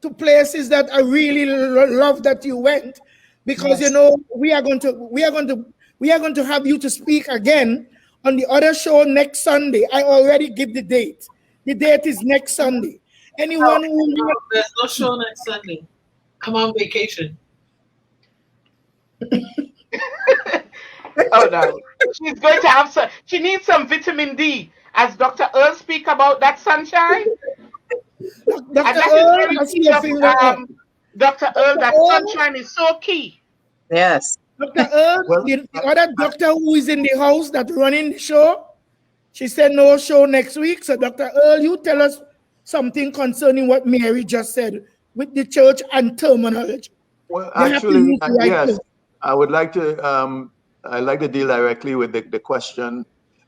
to places that I really love that you went, because you know we are going to have you to speak again on the other show next Sunday. I already give the date. The date is next Sunday. Anyone who there's no show next Sunday. I'm on vacation. Oh no, she's going to have some. She needs some vitamin D, as Dr. Earl speak about that sunshine. Dr. Earl, Dr. Earl, that sunshine is so key. Yes. Dr. Earl, the other doctor who is in the house that running the show, she said no show next week. So Dr. Earl, you tell us something concerning what Mary just said with the church and terminology. Well, actually, yes, I would like to. I'd like to deal directly with the question,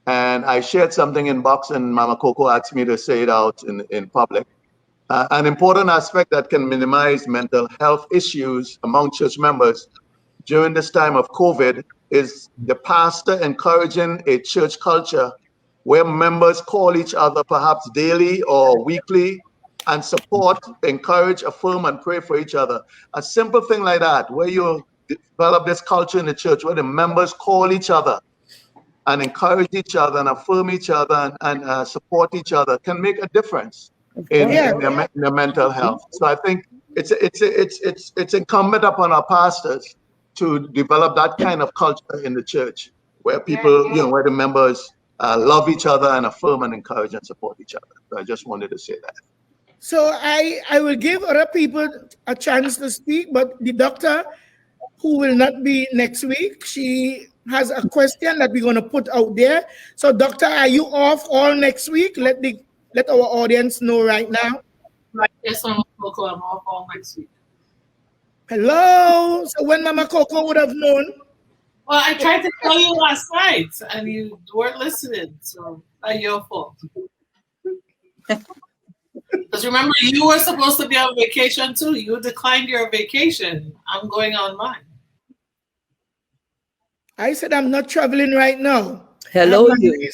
and I shared something in box, and Mama Coco asked me to say it out in public. An important aspect that can minimize mental health issues among church members during this time of COVID is the pastor encouraging a church culture where members call each other perhaps daily or weekly and support, encourage, affirm, and pray for each other. A simple thing like that, where you develop this culture in the church where the members call each other and encourage each other and affirm each other and support each other, can make a difference in their mental health. So I think it's incumbent upon our pastors to develop that kind of culture in the church, where people, where the members love each other and affirm and encourage and support each other. So I just wanted to say that. So I will give other people a chance to speak, but the doctor, who will not be next week, she has a question that we're going to put out there. So doctor, are you off all next week? Let our audience know right now. Yes, Mama Coco, I'm off all next week. Hello. So when Mama Coco would have known? Well, I tried to tell you last night and you weren't listening, so not your fault. Because remember, you were supposed to be on vacation too. You declined your vacation. I'm going on mine. I said I'm not traveling right now. Hello, you.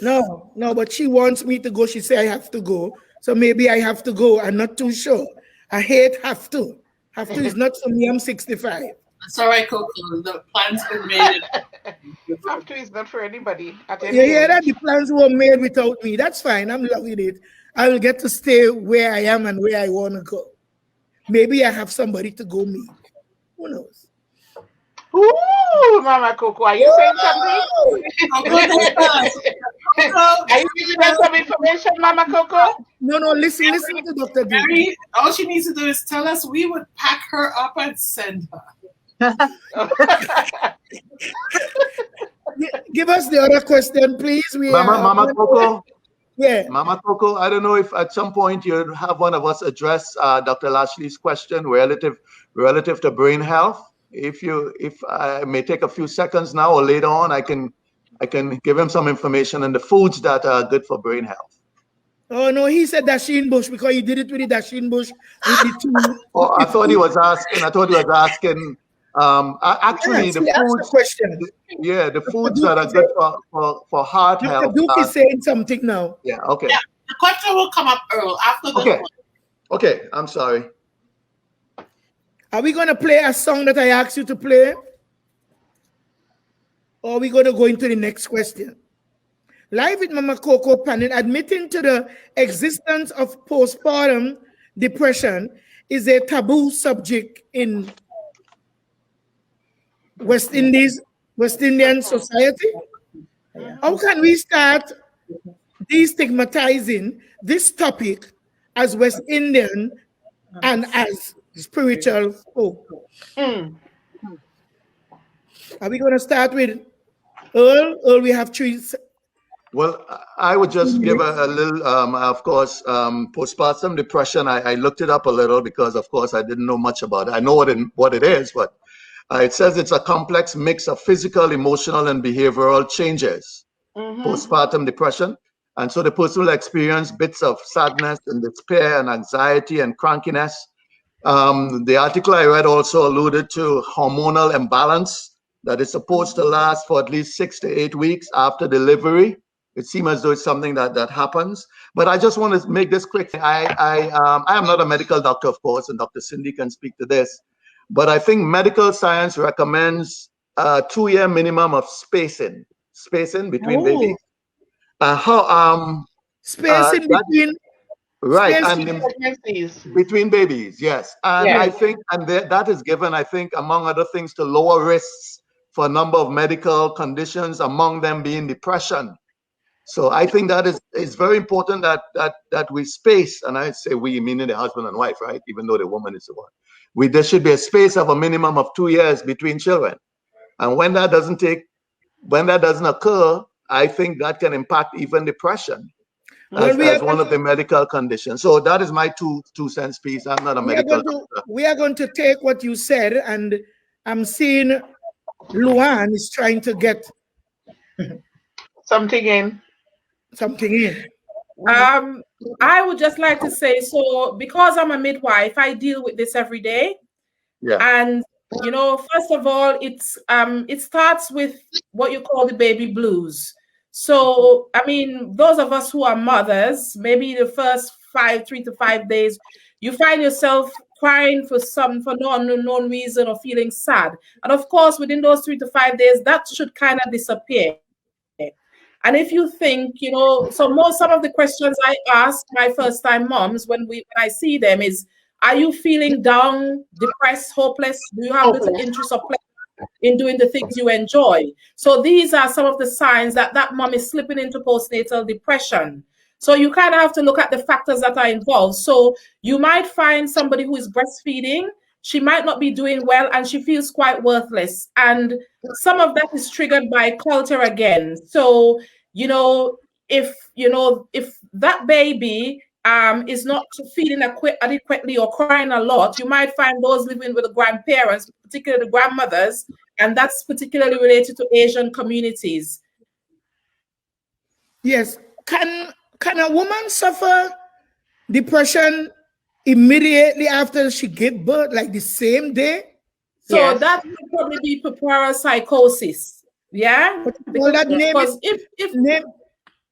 No, but she wants me to go. She said I have to go. So maybe I have to go. I'm not too sure. I hate have to. Have to is not for me. I'm 65. It's all right, Coco. The plan's been made. Have to is not for anybody. Yeah, that the plans were made without me. That's fine. I'm loving it. I will get to stay where I am and where I want to go. Maybe I have somebody to go meet. Who knows? Ooh, Mama Coco, are you saying something? Are you giving us some information, Mama Coco? No, listen to Dr. Mary, all she needs to do is tell us. We would pack her up and send her. Give us the other question, please. Mama Coco. Yeah. Mama Coco, I don't know if at some point you'd have one of us address Dr. Lashley's question relative to brain health. If I may take a few seconds now or later on, I can give him some information on the foods that are good for brain health. Oh no, he said Dasheen Bush because he did it with the Dasheen Bush with the two. Oh, I thought he was asking. Actually, the foods that are good for heart health. Duke is saying something now. Yeah. Okay. Yeah, the question will come up, Earl, after the one. Okay. I'm sorry. Are we going to play a song that I asked you to play? Or are we going to go into the next question? Live with Mama Coco panel, admitting to the existence of postpartum depression is a taboo subject in West Indian society. How can we start destigmatizing this topic as West Indian and as spiritual folk? Are we going to start with Earl? Earl, we have three. Well, I would just give a little, of course, postpartum depression. I looked it up a little because, of course, I didn't know much about it. I know what it is, but it says it's a complex mix of physical, emotional, and behavioral changes. Postpartum depression. And so the person will experience bits of sadness and despair and anxiety and crankiness. The article I read also alluded to hormonal imbalance that is supposed to last for at least 6 to 8 weeks after delivery. It seems as though it's something that happens. But I just want to make this quick. I am not a medical doctor, of course, and Dr. Cindy can speak to this. But I think medical science recommends a 2-year minimum of spacing between babies. Spacing between. Right, spacing and Pregnancies. between babies, yes. And Yeah. I think, and that is given, I think, among other things, to lower risks for a number of medical conditions, among them being depression. So I think that is very important that we space, and I say we, meaning the husband and wife, right? Even though the woman is the one. There should be a space of a minimum of 2 years between children. And when that doesn't occur, I think that can impact even depression as one of the medical conditions. So that is my two cents piece. I'm not a medical doctor. We are going to take what you said, and I'm seeing Lue-Ann is trying to get Something in. I would just like to say, so because I'm a midwife, I deal with this every day. Yeah. And you know, first of all, it starts with what you call the baby blues. So, I mean, those of us who are mothers, maybe the first 3 to 5 days, you find yourself crying for no unknown reason or feeling sad. And of course, within those 3 to 5 days, that should kind of disappear. And if you think, you know, some of the questions I ask my first-time moms when I see them is, are you feeling down, depressed, hopeless? Do you have little interest or pleasure in doing the things you enjoy? So these are some of the signs that mom is slipping into postnatal depression. So you kind of have to look at the factors that are involved. So you might find somebody who is breastfeeding. She might not be doing well and she feels quite worthless. And some of that is triggered by culture again. So, you know, if that baby is not feeding adequately or crying a lot, you might find those living with the grandparents, particularly the grandmothers, and that's particularly related to Asian communities. Yes. Can a woman suffer depression immediately after she gave birth, like the same day? So Yes. that would probably be psychosis. Yeah? Because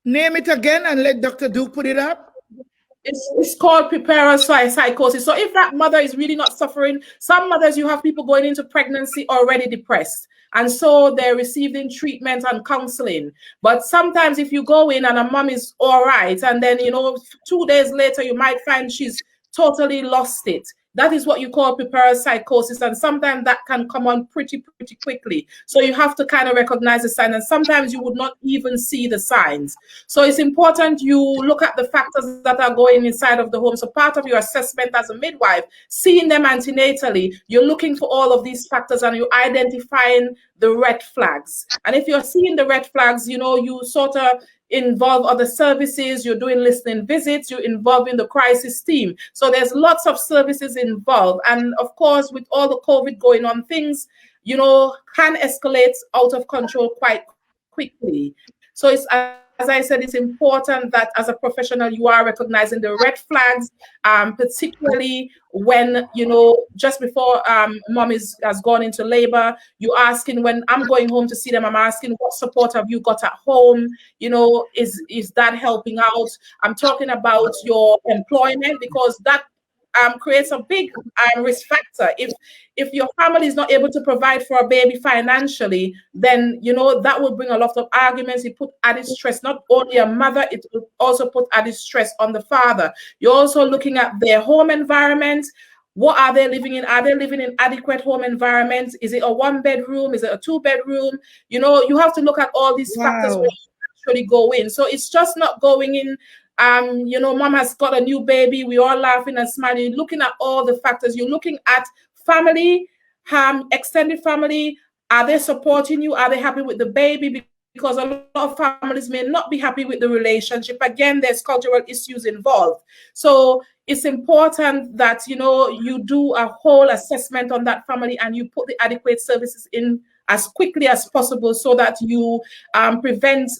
name it again and let Dr. Duke put it up. It's called psychosis. So if that mother is really not suffering, some mothers, you have people going into pregnancy already depressed. And so they're receiving treatment and counseling. But sometimes if you go in and a mom is all right, and then, you know, 2 days later, you might find she's totally lost it. That is what you call psychosis, and sometimes that can come on pretty quickly. So you have to kind of recognize the sign, and sometimes you would not even see the signs. So it's important you look at the factors that are going inside of the home. So part of your assessment as a midwife, seeing them antenatally, you're looking for all of these factors and you're identifying the red flags. And if you're seeing the red flags, you know, you sort of involve other services, you're doing listening visits, you're involving the crisis team. So there's lots of services involved. And of course, with all the COVID going on, things, you know, can escalate out of control quite quickly. So it's, as I said, it's important that as a professional, you are recognizing the red flags, particularly when, you know, just before mom has gone into labor, you're asking, when I'm going home to see them, I'm asking, what support have you got at home? You know, is that helping out? I'm talking about your employment, because that creates a big risk factor. If your family is not able to provide for a baby financially, then, you know, that will bring a lot of arguments. It put added stress, not only a mother, it will also put added stress on the father. You're also looking at their home environment. What are they living in? Are they living in adequate home environments? Is it a 1-bedroom? Is it a 2-bedroom? You know, you have to look at all these factors when you actually go in. So it's just not going in, you know, mom has got a new baby, we all laughing and smiling. Looking at all the factors, you're looking at family, extended family. Are they supporting you? Are they happy with the baby? Because a lot of families may not be happy with the relationship. Again, there's cultural issues involved. So it's important that, you know, you do a whole assessment on that family and you put the adequate services in as quickly as possible, so that you prevent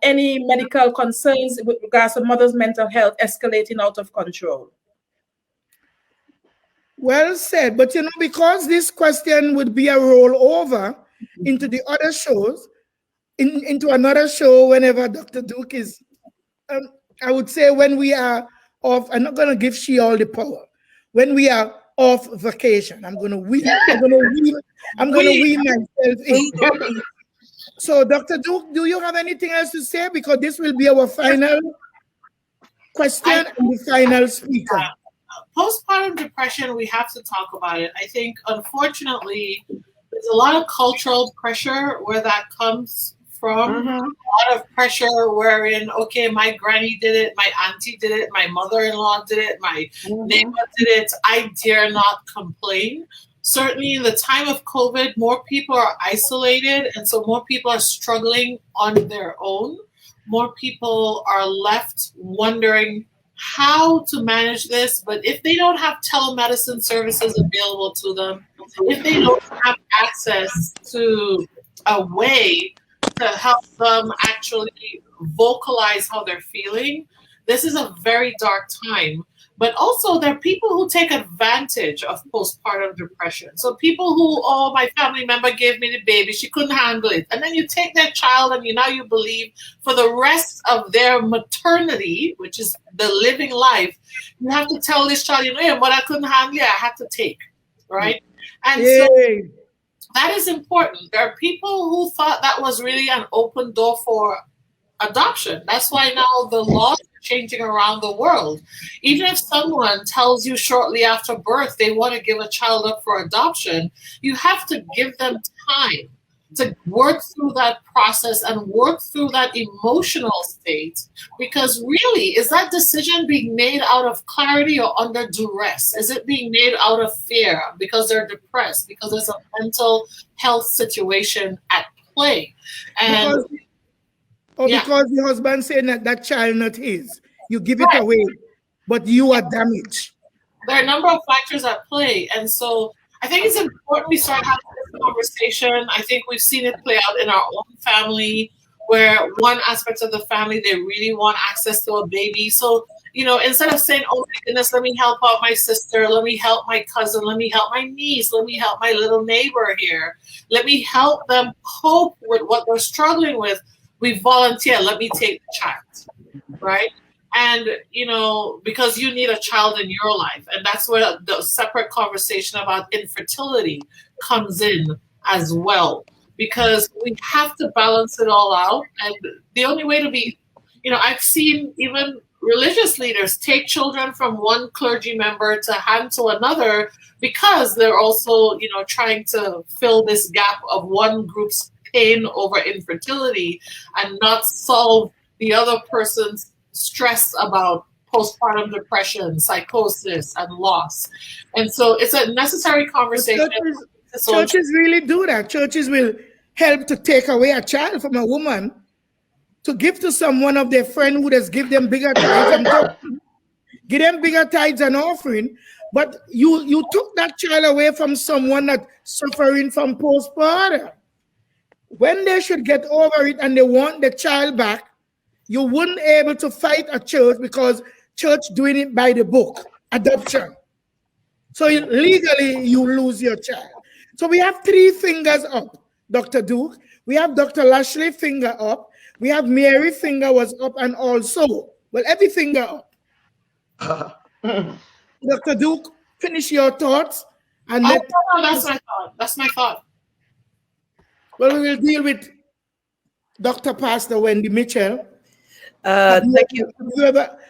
any medical concerns with regards to mother's mental health escalating out of control. Well said. But, you know, because this question would be a rollover into the other shows, into another show whenever Dr. Duke is. I would say when we are off. I'm not gonna give she all the power. When we are off vacation, I'm gonna weave myself in. So, Dr. Duke, do you have anything else to say? Because this will be our final question and the final speaker. Postpartum depression, we have to talk about it. I think, unfortunately, there's a lot of cultural pressure where that comes from. A lot of pressure wherein, okay, my granny did it, my auntie did it, my mother-in-law did it, my neighbor did it. I dare not complain. Certainly in the time of COVID, more people are isolated, and so more people are struggling on their own. More people are left wondering how to manage this, but if they don't have telemedicine services available to them, if they don't have access to a way to help them actually vocalize how they're feeling, this is a very dark time. But also there are people who take advantage of postpartum depression. So people who, oh, my family member gave me the baby, she couldn't handle it. And then you take their child and you believe for the rest of their maternity, which is the living life, you have to tell this child, hey, but I couldn't handle it, I had to take, right? And so that is important. There are people who thought that was really an open door for adoption. That's why now the laws are changing around the world. Even if someone tells you shortly after birth they want to give a child up for adoption, you have to give them time to work through that process and work through that emotional state, because really, is that decision being made out of clarity or under duress? Is it being made out of fear because they're depressed, because there's a mental health situation at play? And because the husband saying that child not his, you give it away, but you are damaged. There are a number of factors at play, and so I think it's important we start having this conversation. I think we've seen it play out in our own family, where one aspect of the family, they really want access to a baby. So, instead of saying, oh my goodness, let me help out my sister, let me help my cousin, let me help my niece, let me help my little neighbor here, let me help them cope with what they're struggling with, we volunteer, let me take the child, right? And, because you need a child in your life. And that's where the separate conversation about infertility comes in as well. Because we have to balance it all out. And the only way to be, I've seen even religious leaders take children from one clergy member to hand to another, because they're also, trying to fill this gap of one group's pain over infertility and not solve the other person's stress about postpartum depression, psychosis, and loss. And so it's a necessary conversation. Churches really do that. Churches will help to take away a child from a woman to give to someone of their friend who does give them bigger tithes and offering. But you took that child away from someone that's suffering from postpartum. When they should get over it and they want the child back, you wouldn't be able to fight a church, because church doing it by the book, adoption. So legally, you lose your child. So we have 3 fingers up, Dr. Duke. We have Dr. Lashley finger up. We have Mary finger was up, and also, every finger up. Dr. Duke, finish your thoughts. And that's my thought. Well, we will deal with Dr. Pastor Wendy Mitchell. Thank you.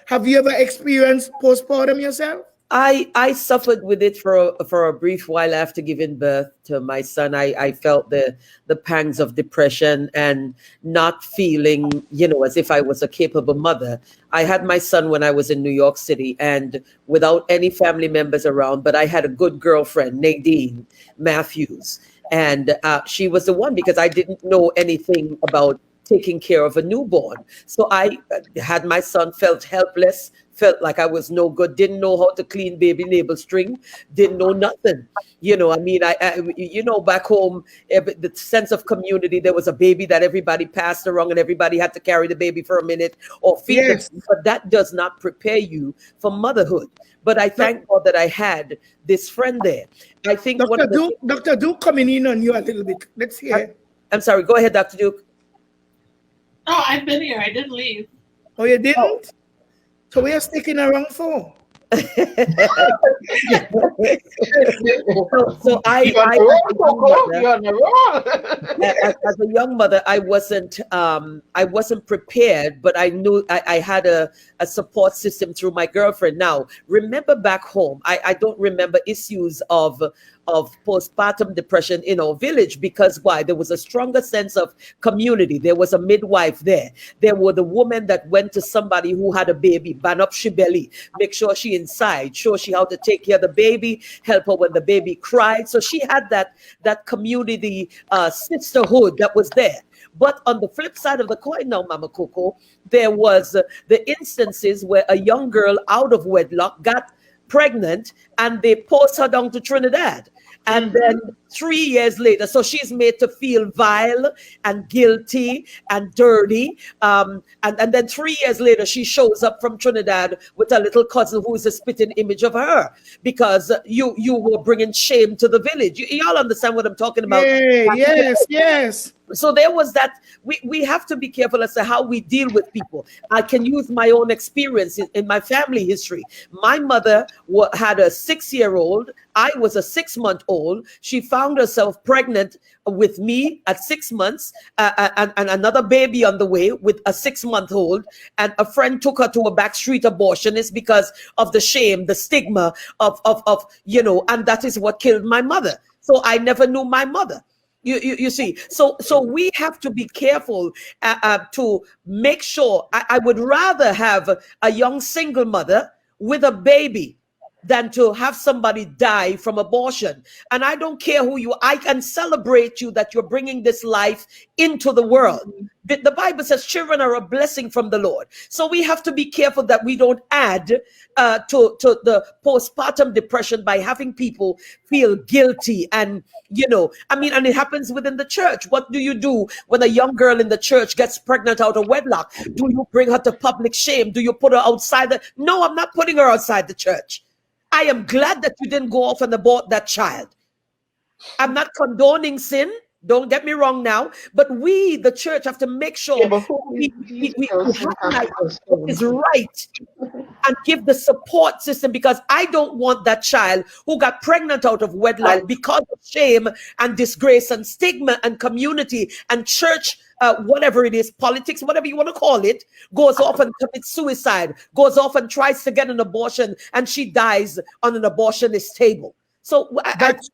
Have you ever experienced postpartum yourself? I suffered with it for a brief while after giving birth to my son. I felt the pangs of depression and not feeling, as if I was a capable mother. I had my son when I was in New York City, and without any family members around, but I had a good girlfriend, Nadine Matthews. And she was the one, because I didn't know anything about taking care of a newborn. So I had my son, felt helpless, felt like I was no good, didn't know how to clean baby label string, didn't know nothing. I back home, the sense of community, there was a baby that everybody passed around and everybody had to carry the baby for a minute or feed them. But that does not prepare you for motherhood. But I thank God that I had this friend there. I think Dr. Duke coming in on you a little bit. Let's hear. I'm sorry. Go ahead, Dr. Duke. Oh, I've been here. I didn't leave. Oh, you didn't? So we are sticking around for. So You're on the roll. as a young mother, I wasn't prepared, but I knew I had a support system through my girlfriend. Now, remember back home, I don't remember issues of postpartum depression in our village, because why? There was a stronger sense of community. There was a midwife there. There were the women that went to somebody who had a baby, ban up she belly, make sure she inside, show she how to take care of the baby, help her when the baby cried. So she had that community sisterhood that was there. But on the flip side of the coin now, Mama Coco, there was the instances where a young girl out of wedlock got pregnant and they post her down to Trinidad. And then 3 years later, so she's made to feel vile and guilty and dirty. And then 3 years later, she shows up from Trinidad with a little cousin who is a spitting image of her, because you were bringing shame to the village. Y'all understand what I'm talking about? Yeah, yes. So there was that. We have to be careful as to how we deal with people. I can use my own experience in my family history. My mother had a 6-year-old. I was a 6-month-old. She found herself pregnant with me at 6 months, and another baby on the way with a 6-month-old. And a friend took her to a backstreet abortionist because of the shame, the stigma of and that is what killed my mother. So I never knew my mother. You see, so we have to be careful to make sure. I would rather have a young single mother with a baby than to have somebody die from abortion. And I don't care who you are. I can celebrate you that you're bringing this life into the world. The Bible says children are a blessing from the Lord. So we have to be careful that we don't add to the postpartum depression by having people feel guilty. And, and it happens within the church. What do you do when a young girl in the church gets pregnant out of wedlock? Do you bring her to public shame? Do you put her outside? No, I'm not putting her outside the church. I am glad that you didn't go off and abort that child. I'm not condoning sin. Don't get me wrong now. But we, the church, have to make sure we highlight what is right and give the support system, because I don't want that child who got pregnant out of wedlock because of shame and disgrace and stigma and community and church, whatever it is, politics, whatever you want to call it, goes off and commits suicide, goes off and tries to get an abortion, and she dies on an abortionist table. So that's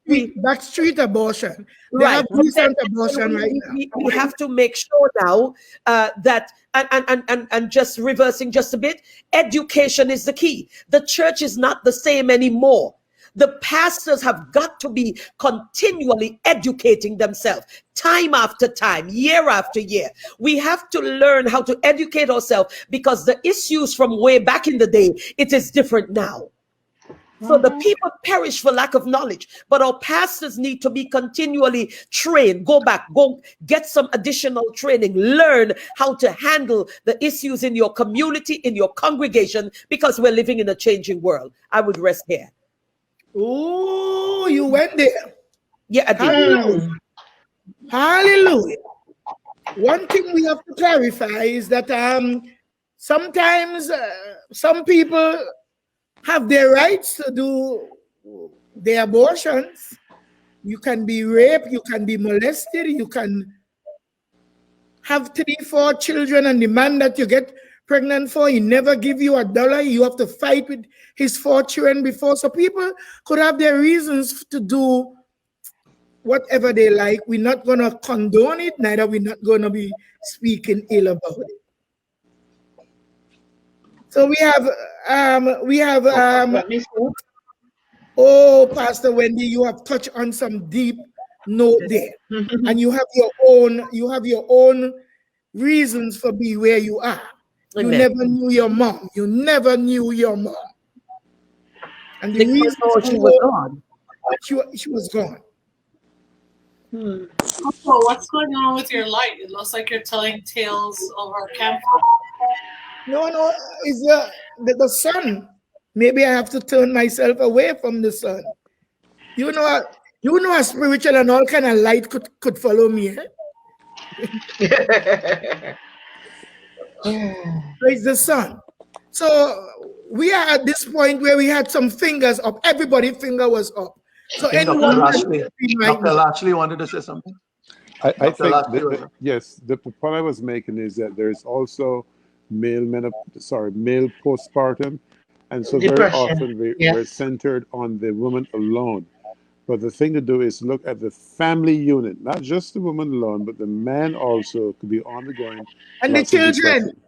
street abortion. They right. have recent abortion right now. We have to make sure now that and just reversing just a bit, education is the key. The church is not the same anymore. The pastors have got to be continually educating themselves, time after time, year after year. We have to learn how to educate ourselves, because the issues from way back in the day, it is different now. So the people perish for lack of knowledge, but our pastors need to be continually trained. Go get some additional training, learn how to handle the issues in your community, in your congregation, because we're living in a changing world. I would rest here. Oh, you went there. Yeah, I did. Hallelujah. Hallelujah. One thing we have to clarify is that sometimes some people have their rights to do their abortions. You can be raped, you can be molested, you can have 3-4 children and demand that you get pregnant for. He never give you $1. You have to fight with his 4 children before. So people could have their reasons to do whatever they like. We're not going to condone it, neither we're not going to be speaking ill about it. So we have Pastor Wendy, you have touched on some deep note there. And you have your own reasons for being where you are. You never knew your mom. You never knew your mom. And the reason she was gone. She was gone. So what's going on with your light? It looks like you're telling tales over campfire. No, it's the sun. Maybe I have to turn myself away from the sun. You know, a spiritual and all kind of light could follow me. Eh? Praise the Son. So we are at this point where we had some fingers up. Everybody's finger was up. So Dr. anyone Lashley, right Dr. now. Lashley wanted to say something. I Dr. think Lashley, yes, the point I was making is that there's also male postpartum, and so very Depression. often we're Yes. centered on the woman alone. But the thing to do is look at the family unit, not just the woman alone, but the man also could be undergoing And the lots of children. depression.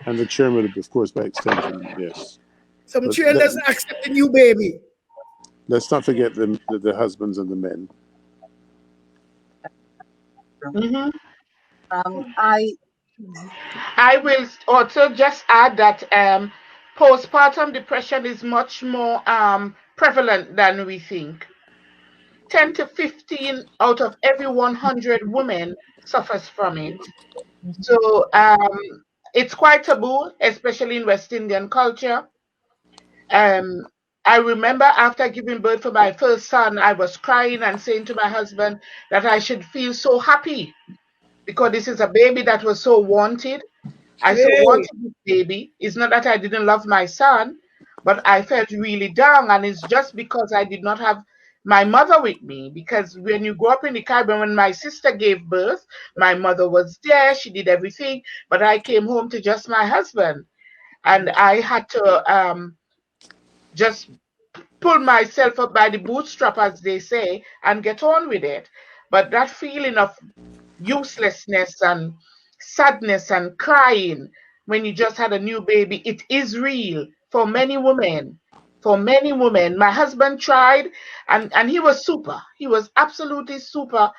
And the children, of course, by extension, yes. Some But children doesn't accept the new baby. let's not forget the husbands and the men. Mhm. I will also just add that postpartum depression is much more prevalent than we think. 10 to 15 out of every 100 women suffers from it. So it's quite taboo, especially in West Indian culture. I remember after giving birth to my first son, I was crying and saying to my husband that I should feel so happy because this is a baby that was so wanted. I so wanted this baby. It's not that I didn't love my son, but I felt really down. And it's just because I did not have my mother with me. Because when you grow up in the Caribbean, when my sister gave birth, my mother was there. She did everything. But I came home to just my husband. And I had to just pull myself up by the bootstrap, as they say, and get on with it. But that feeling of uselessness and sadness and crying when you just had a new baby, it is real for many women. For many women. My husband tried and he was super. He was absolutely super.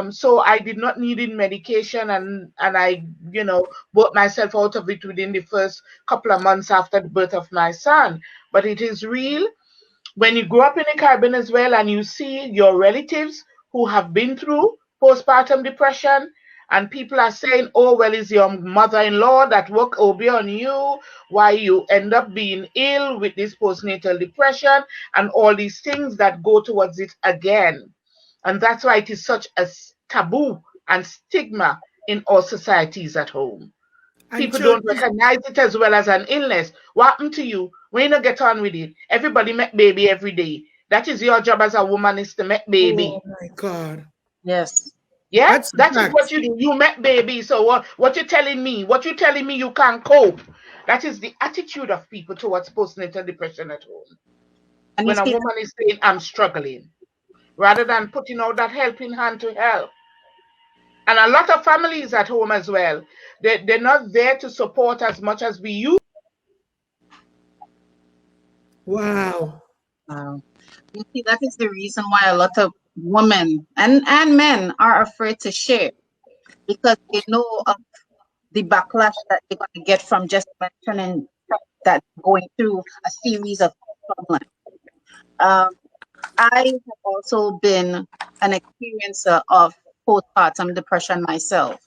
So I did not need medication and I, brought myself out of it within the first couple of months after the birth of my son. But it is real. When you grow up in the Caribbean as well and you see your relatives who have been through postpartum depression, and people are saying, oh, well, it's your mother-in-law that work OB on you, why you end up being ill with this postnatal depression and all these things that go towards it again. And that's why it is such a taboo and stigma in our societies at home. People don't recognize it as well as an illness. What happened to you? When you don't get on with it, everybody make baby every day. That is your job as a woman, is to make baby. Oh my God. Yes. Yeah, that is what you do. You make baby. So what you telling me? What you telling me you can't cope? That is the attitude of people towards postnatal depression at home. And when a woman is saying, I'm struggling, rather than putting out that helping hand to help. And a lot of families at home as well, they're not there to support as much as we used. Wow. You see, that is the reason why a lot of women and men are afraid to share, because they know of the backlash that they're going to get from just mentioning that going through a series of problems. I have also been an experiencer of postpartum depression myself.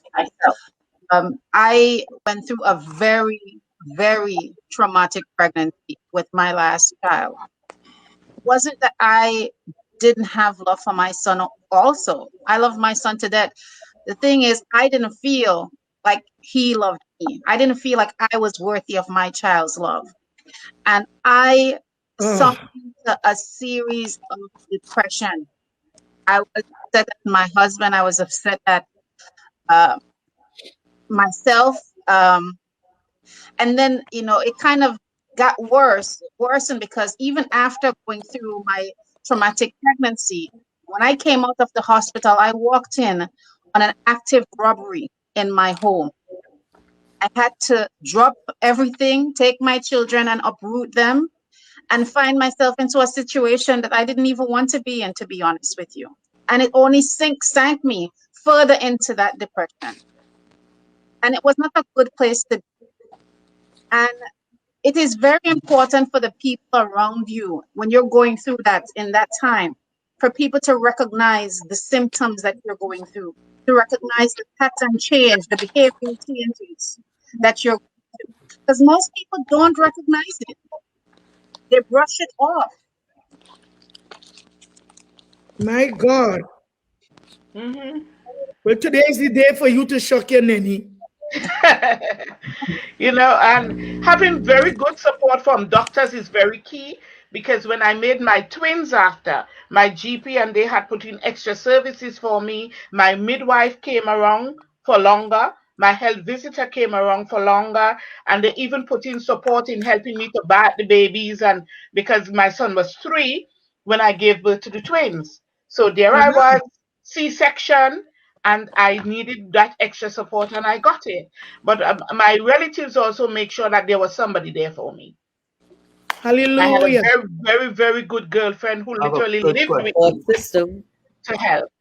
I went through a very, very traumatic pregnancy with my last child. It wasn't that I didn't have love for my son also. I love my son to death. The thing is, I didn't feel like he loved me. I didn't feel like I was worthy of my child's love. And I sunk into a series of depression. I was upset at my husband. I was upset at myself. And then, it kind of got worsened because even after going through my traumatic pregnancy, when I came out of the hospital, I walked in on an active robbery in my home. I had to drop everything, take my children and uproot them, and find myself into a situation that I didn't even want to be in, to be honest with you. And it only sank me further into that depression. And it was not a good place to be. And it is very important for the people around you when you're going through that in that time, for people to recognize the symptoms that you're going through, to recognize the pattern change, the behavior changes that you're going through. Because most people don't recognize it. They brush it off. My God. Mm-hmm. Well, today is the day for you to shock your nanny. You know, and having very good support from doctors is very key, because when I made my twins after, my GP and they had put in extra services for me. My midwife came around for longer. My health visitor came around for longer, and they even put in support in helping me to bath the babies. And because my son was 3 when I gave birth to the twins, so there I was, C-section, and I needed that extra support, and I got it. But my relatives also make sure that there was somebody there for me. I had a Hallelujah. very, very, very good girlfriend who literally lived with me System. to help.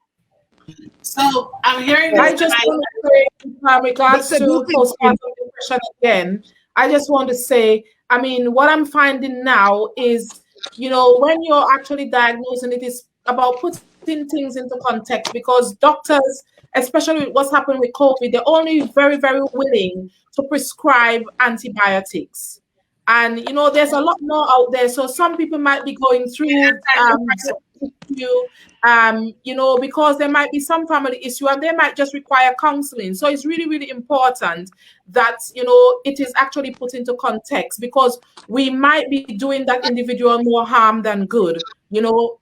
So I'm hearing I this just tonight. want to say, in regards Dr. to Duke is postpartum depression again, I just want to say, I mean, what I'm finding now is, you know, when you're actually diagnosing it, is about putting things into context, because doctors, especially with what's happened with COVID, they're only very, very willing to prescribe antibiotics. And, you know, there's a lot more out there. So some people might be going through you know, because there might be some family issue and they might just require counseling. So it's really, really important that, you know, it is actually put into context, because we might be doing that individual more harm than good, you know,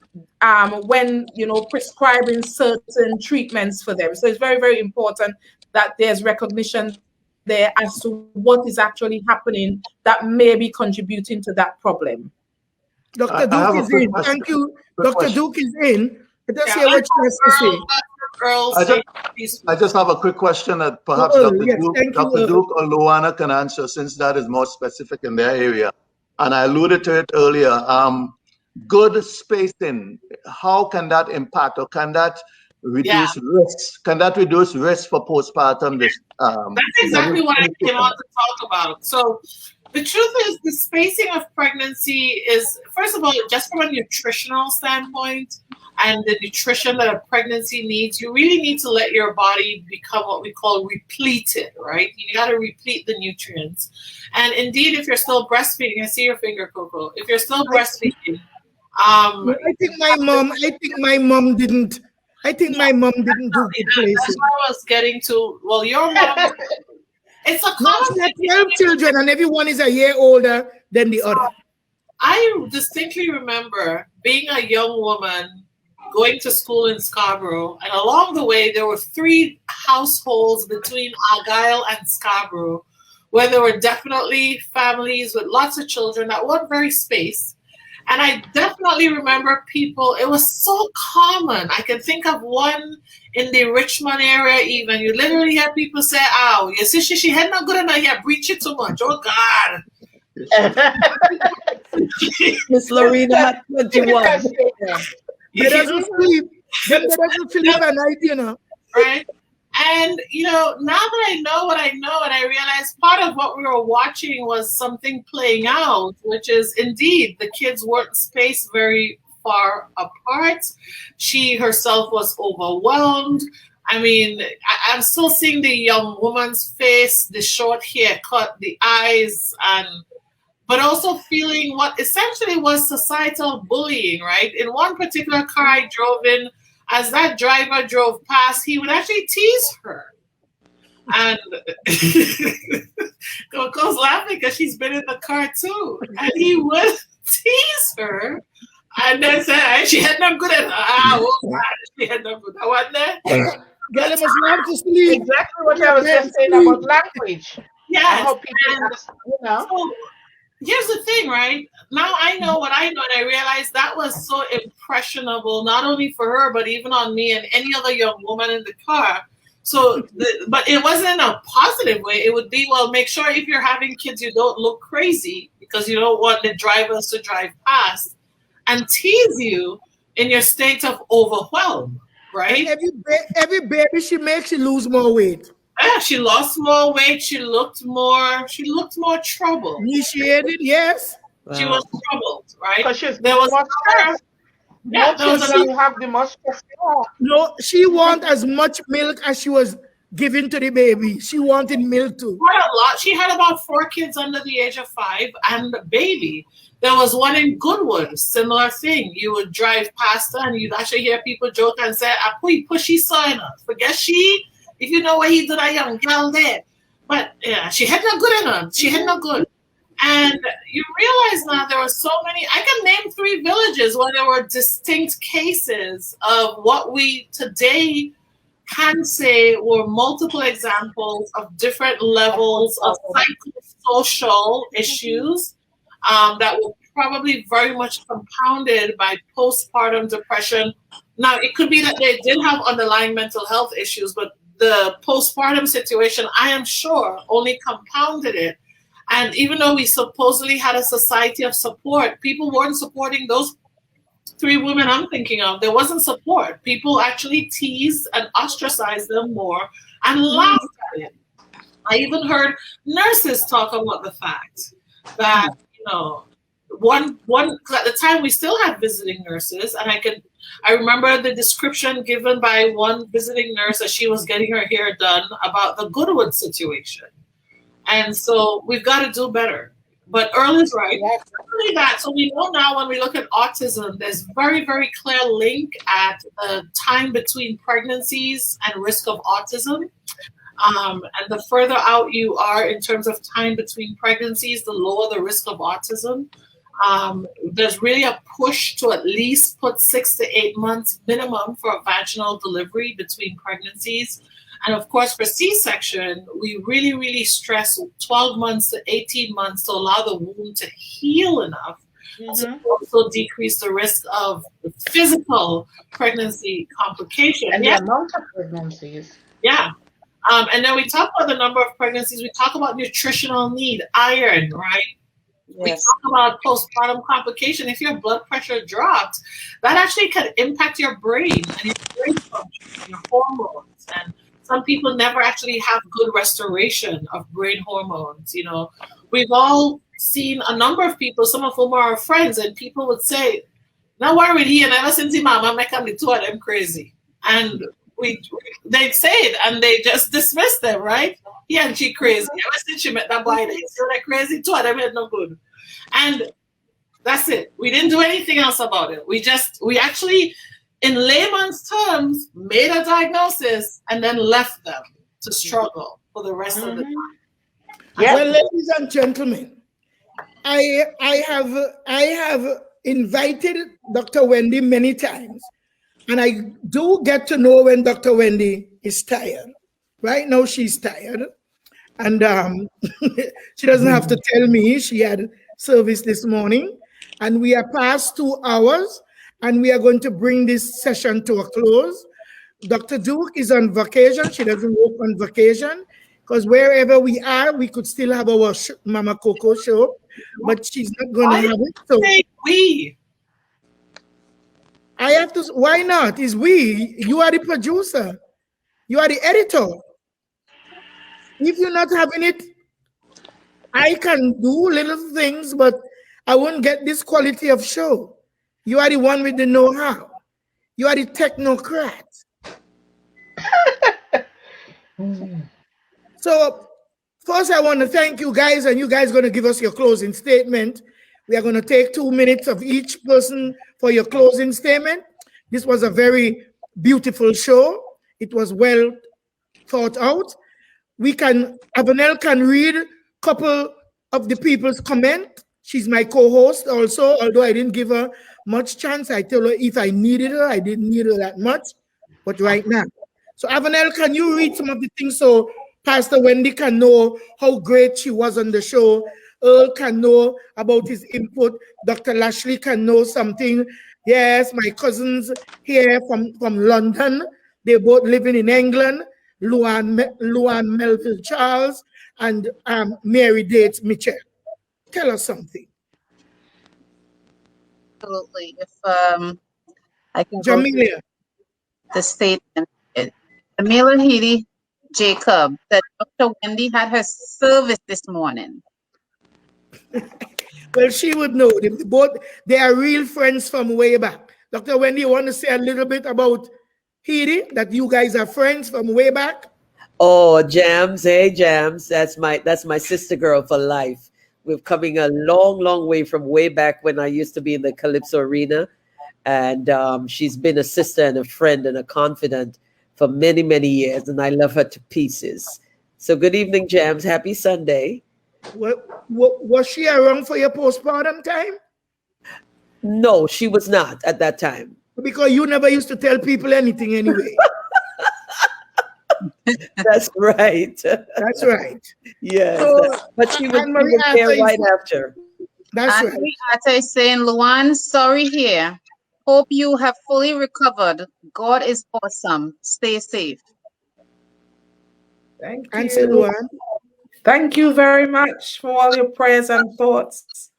when, you know, prescribing certain treatments for them. So it's very, very important that there's recognition there as to what is actually happening that may be contributing to that problem. Dr. Duke is in. Thank you. Dr. Duke is in. Let us hear what she has to say. I just have a quick question that perhaps Dr. Duke or Lue-Ann can answer, since that is more specific in their area. And I alluded to it earlier. Good spacing, how can that impact, or can that reduce risks? Can that reduce risk for postpartum? That's exactly what I came on to talk about. So the truth is, the spacing of pregnancy is, first of all, just from a nutritional standpoint and the nutrition that a pregnancy needs, you really need to let your body become what we call repleted, right? You got to replete the nutrients. And indeed, if you're still breastfeeding, I see your finger, Coco. If you're still breastfeeding, I think my mom didn't do good places. That's what I was getting to. Well, your mom, it's a common thing. 12 children and everyone is a year older than the other. I distinctly remember being a young woman going to school in Scarborough, and along the way there were 3 households between Argyle and Scarborough where there were definitely families with lots of children that weren't very spaced. And I definitely remember people, it was so common. I can think of one in the Richmond area even. You literally have people say, "Oh, your sister, she had not good enough, yeah, breach it too much. Oh, God." Miss Lorena had 21. They doesn't sleep. They doesn't sleep at night, you know. Right? And, you know, now that I know what I know, and I realized part of what we were watching was something playing out, which is indeed the kids weren't spaced very far apart. She herself was overwhelmed. I mean, I'm still seeing the young woman's face, the short haircut, the eyes, but also feeling what essentially was societal bullying, right? In one particular car I drove in, as that driver drove past, he would actually tease her. And Coco's laughing because she's been in the car too. And he would tease her and then say, "She had no good at she had no good." I wasn't there. Girl, must learn to sleep. Exactly what I was just saying about language. Yes. I hope people, you know. So, here's the thing, right? Now I know what I know, and I realized that was so impressionable, not only for her, but even on me and any other young woman in the car. So, but it wasn't in a positive way. It would be, well, make sure if you're having kids, you don't look crazy, because you don't want the drivers to drive past and tease you in your state of overwhelm, right? Every baby she makes, she lose more weight. Yeah, she lost more weight. She looked more troubled. Initiated, yes. Wow. She was troubled, right? Because there was more stress. You have the most stress. No, she wanted as much milk as she was giving to the baby. She wanted milk too. Quite a lot. She had about 4 kids under the age of 5 and a baby. There was one in Goodwood, similar thing. You would drive past her and you'd actually hear people joke and say, "Pushy son, forget she. If you know what he did, a young girl there." But yeah, she had no good in her. She had no good. And you realize now there were so many. I can name 3 villages where there were distinct cases of what we today can say were multiple examples of different levels of psychosocial issues that were probably very much compounded by postpartum depression. Now, it could be that they did have underlying mental health issues, but the postpartum situation, I am sure, only compounded it. And even though we supposedly had a society of support, people weren't supporting those 3 women I'm thinking of. There wasn't support. People actually teased and ostracized them more and laughed at it. I even heard nurses talk about the fact that, one at the time we still had visiting nurses, and I remember the description given by one visiting nurse as she was getting her hair done about the Goodwood situation. And so we've got to do better. But Earl is right. Not only that, so we know now when we look at autism, there's very, very clear link at the time between pregnancies and risk of autism. And the further out you are in terms of time between pregnancies, the lower the risk of autism. There's really a push to at least put 6 to 8 months minimum for a vaginal delivery between pregnancies. And of course, for C-section, we really, really stress 12 months to 18 months to allow the womb to heal enough to also decrease the risk of physical pregnancy complications. And the amount of pregnancies. Yeah. And then we talk about the number of pregnancies. We talk about nutritional need, iron, right? Yes. We talk about postpartum complication. If your blood pressure dropped, that actually can impact your brain and your brain function, and your hormones. And some people never actually have good restoration of brain hormones. We've all seen a number of people, some of whom are our friends, and people would say, "No worry, he and ever since mama make the 2 of them crazy." And they'd say it and they just dismiss them, right? He and she crazy. Ever since she met that boy, they still like crazy, 2 of them ain't no good. And that's it. We didn't do anything else about it. We actually, in layman's terms, made a diagnosis and then left them to struggle for the rest of the time. Well, ladies and gentlemen, I have invited Dr. Wendy many times, and I do get to know when Dr. Wendy is tired. Right now, she's tired, and she doesn't have to tell me. She had service this morning, and we are past 2 hours, and we are going to bring this session to a close. Dr. Duke is on vacation. She doesn't work on vacation, because wherever we are, we could still have our Mama Coco show, but she's not going to have it. So we. I have to. Why not? Is we? You are the producer. You are the editor. If you're not having it, I can do little things, but I won't get this quality of show. You are the one with the know-how. You are the technocrat. So first I want to thank you guys, and you guys are going to give us your closing statement. We are going to take 2 minutes of each person for your closing statement. This was a very beautiful show. It was well thought out. Avanell can read a couple of the people's comment. She's my co-host also, although I didn't give her much chance. I told her if I needed her, I didn't need her that much, but right now. So Avanell, can you read some of the things so Pastor Wendy can know how great she was on the show? Earl can know about his input. Dr. Lashley can know something. Yes, my cousins here from London, they're both living in England. Lue-Ann Melville-Charles and Mary Dates Mitchell. Tell us something. Absolutely. If I can Jamelia. The statement. Jamila Heedy Jacob said Dr. Wendy had her service this morning. Well, she would know. They are real friends from way back. Dr. Wendy, you want to say a little bit about Heedy, that you guys are friends from way back? Oh, Jams, hey Jams, that's my sister girl for life. We're coming a long, long way from way back when I used to be in the Calypso arena, and she's been a sister and a friend and a confidant for many, many years, and I love her to pieces. So good evening, Jams. Happy Sunday. Was she around for your postpartum time? No, she was not at that time. Because you never used to tell people anything anyway. That's right. That's right. Yes. So, but she was there right after. That's right. Atta is saying, Lue-Ann, sorry here. Hope you have fully recovered. God is awesome. Stay safe. Thank Answer, you. Lue-Ann. Thank you very much for all your prayers and thoughts.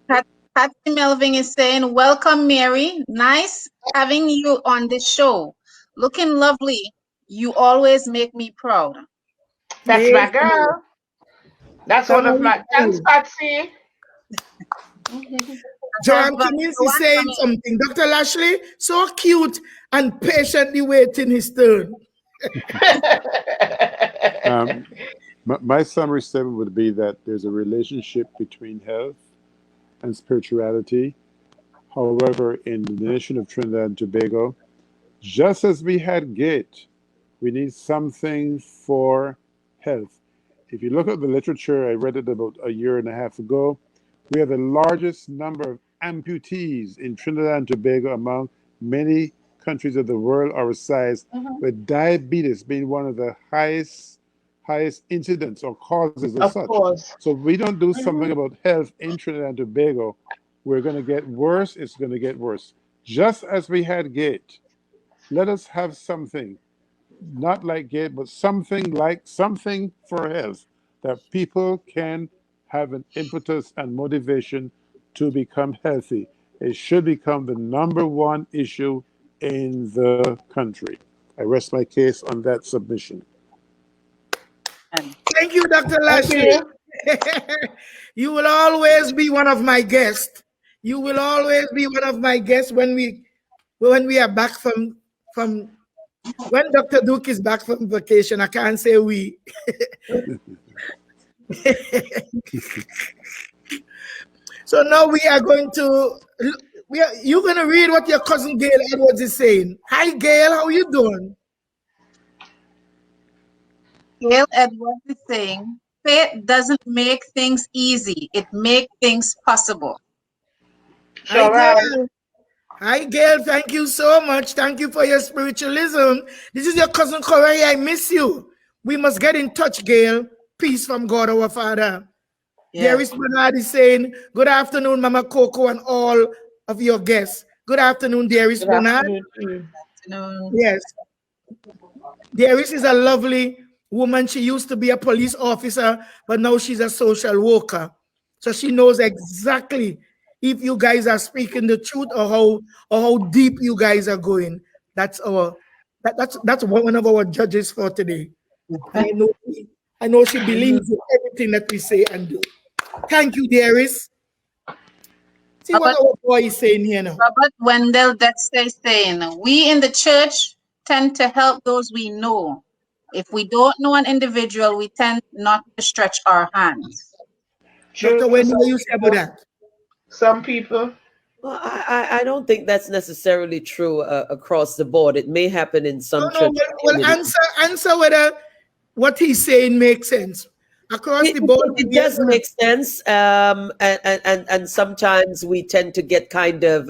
Patsy Melvin is saying, welcome, Mary. Nice having you on the show. Looking lovely. You always make me proud. That's my girl. That's one of my. Thanks, Patsy. Joanne Cummins is saying something. Dr. Lashley, so cute and patiently waiting his turn. My summary statement would be that there's a relationship between health and spirituality. However, in the nation of Trinidad and Tobago, just as we had gate, we need something for health. If you look at the literature, I read it about a year and a half ago, we have the largest number of amputees in Trinidad and Tobago among many countries of the world our size, with diabetes being one of the highest incidents or causes of such. Course. So if we don't do something about health in Trinidad and Tobago, we're going to get worse. It's going to get worse. Just as we had gate, let us have something, not like gate, but something for health that people can have an impetus and motivation to become healthy. It should become the #1 issue in the country. I rest my case on that submission. Thank you, Dr. Lashley. You will always be one of my guests. You will always be one of my guests when we are back from when Dr. Duke is back from vacation. I can't say we. So now we are going to. You're going to read what your cousin Gail Edwards is saying. Hi, Gail. How are you doing? Gail Edwards is saying, faith doesn't make things easy. It makes things possible. Hi, Gail. Hi, Gail. Thank you so much. Thank you for your spiritualism. This is your cousin Corey. I miss you. We must get in touch, Gail. Peace from God, our Father. Yes. Darius Bernard is saying, good afternoon, Mama Coco and all of your guests. Good afternoon, Darius Bernard. Good afternoon. Yes. Darius is a lovely woman. She used to be a police officer, but now she's a social worker. So she knows exactly if you guys are speaking the truth or how deep you guys are going. That's one of our judges for today. I know she believes in everything that we say and do. Thank you, Darius. See what our boy is saying here now. Robert Wendell Dexter is saying, we in the church tend to help those we know. If we don't know an individual, we tend not to stretch our hands. Dr. Wendy, what you say about that? Some people. Well, I don't think that's necessarily true across the board. It may happen in some churches. Well, answer whether what he's saying makes sense. Across the board, it does make sense, and sometimes we tend to get kind of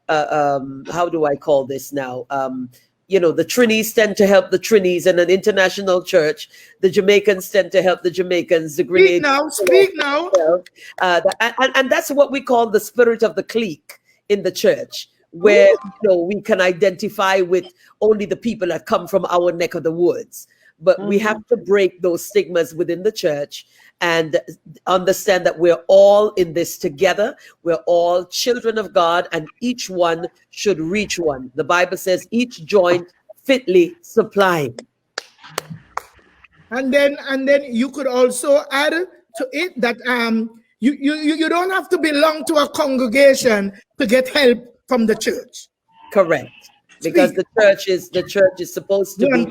how do I call this now? The Trinis tend to help the Trinis in an international church. The Jamaicans tend to help the Jamaicans. The Grenadians speak now. And that's what we call the spirit of the clique in the church, where we can identify with only the people that come from our neck of the woods. But we have to break those stigmas within the church and understand that we're all in this together. We're all children of God, and each one should reach one. The Bible says each joint fitly supplied. And then you could also add to it that you don't have to belong to a congregation to get help from the church. Correct. Because the church is supposed to be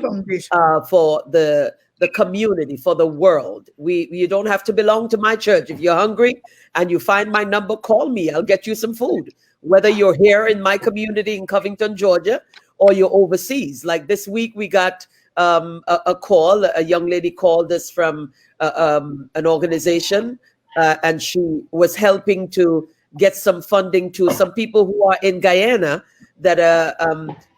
for the community, for the world. You don't have to belong to my church. If you're hungry and you find my number, call me. I'll get you some food. Whether you're here in my community in Covington, Georgia, or you're overseas. Like this week, we got a call. A young lady called us from an organization, and she was helping to get some funding to some people who are in Guyana that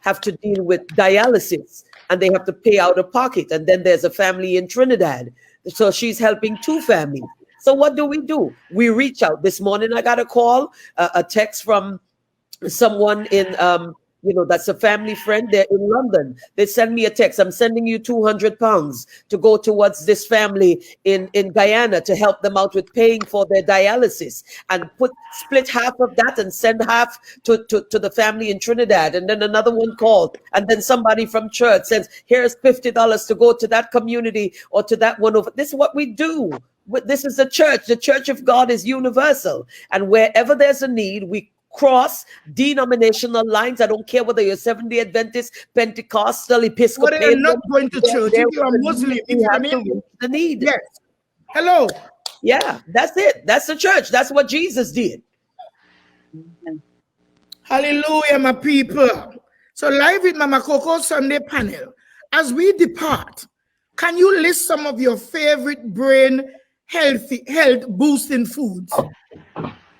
have to deal with dialysis, and they have to pay out of pocket. And then there's a family in Trinidad. So she's helping 2 families. So what do? We reach out. This morning I got a call, a text from someone in, that's a family friend. They're in London. They send me a text. I'm sending you £200 to go towards this family in Guyana to help them out with paying for their dialysis, and split half of that and send half to the family in Trinidad. And then another one called, and then somebody from church says, here's $50 to go to that community or to that one over. This is what we do. This is the church. The church of God is universal. And wherever there's a need, we cross denominational lines. I don't care whether you're Seventh-day Adventist, Pentecostal, Episcopal. But I'm not going to church. If you are Muslim, you have to reach the need. Yes. Hello. Yeah, that's it. That's the church. That's what Jesus did. Hallelujah, my people. So live with Mama Coco Sunday panel. As we depart, can you list some of your favorite brain health boosting foods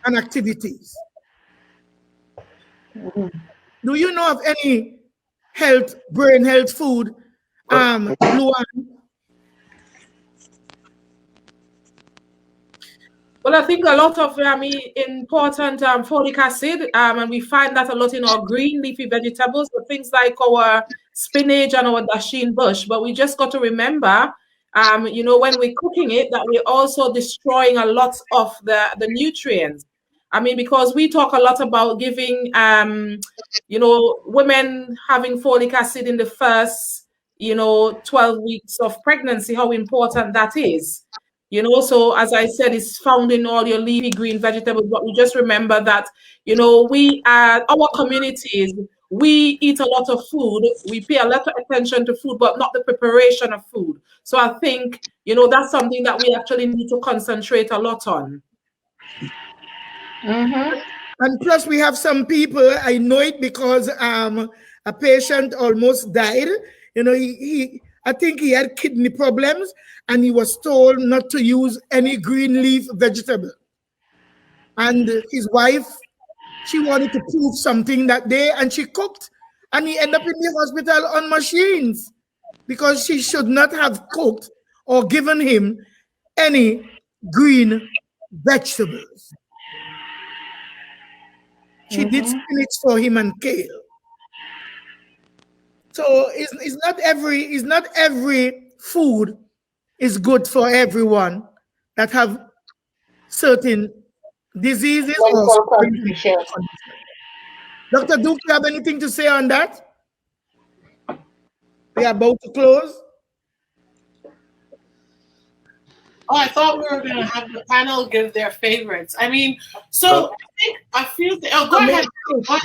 and activities? Do you know of any brain health food, Lue-Ann? Well, I think a lot of important folic acid, and we find that a lot in our green leafy vegetables, so things like our spinach and our dasheen bush. But we just got to remember, when we're cooking it, that we're also destroying a lot of the nutrients. Because we talk a lot about giving, women having folic acid in the first, 12 weeks of pregnancy, how important that is. So as I said, it's found in all your leafy green vegetables, but we just remember that, our communities, we eat a lot of food, we pay a lot of attention to food, but not the preparation of food. So I think, that's something that we actually need to concentrate a lot on. Mm-hmm. And plus we have some people, I know it because a patient almost died. I think he had kidney problems, and he was told not to use any green leaf vegetable. And his wife, she wanted to prove something that day, and she cooked, and he ended up in the hospital on machines because she should not have cooked or given him any green vegetables. She did spinach for him and kale. So it's not every food is good for everyone that have certain diseases or conditions. Dr. Duke, you have anything to say on that? We are about to close. Oh, I thought we were going to have the panel give their favorites. I think a few things. Oh, go ahead.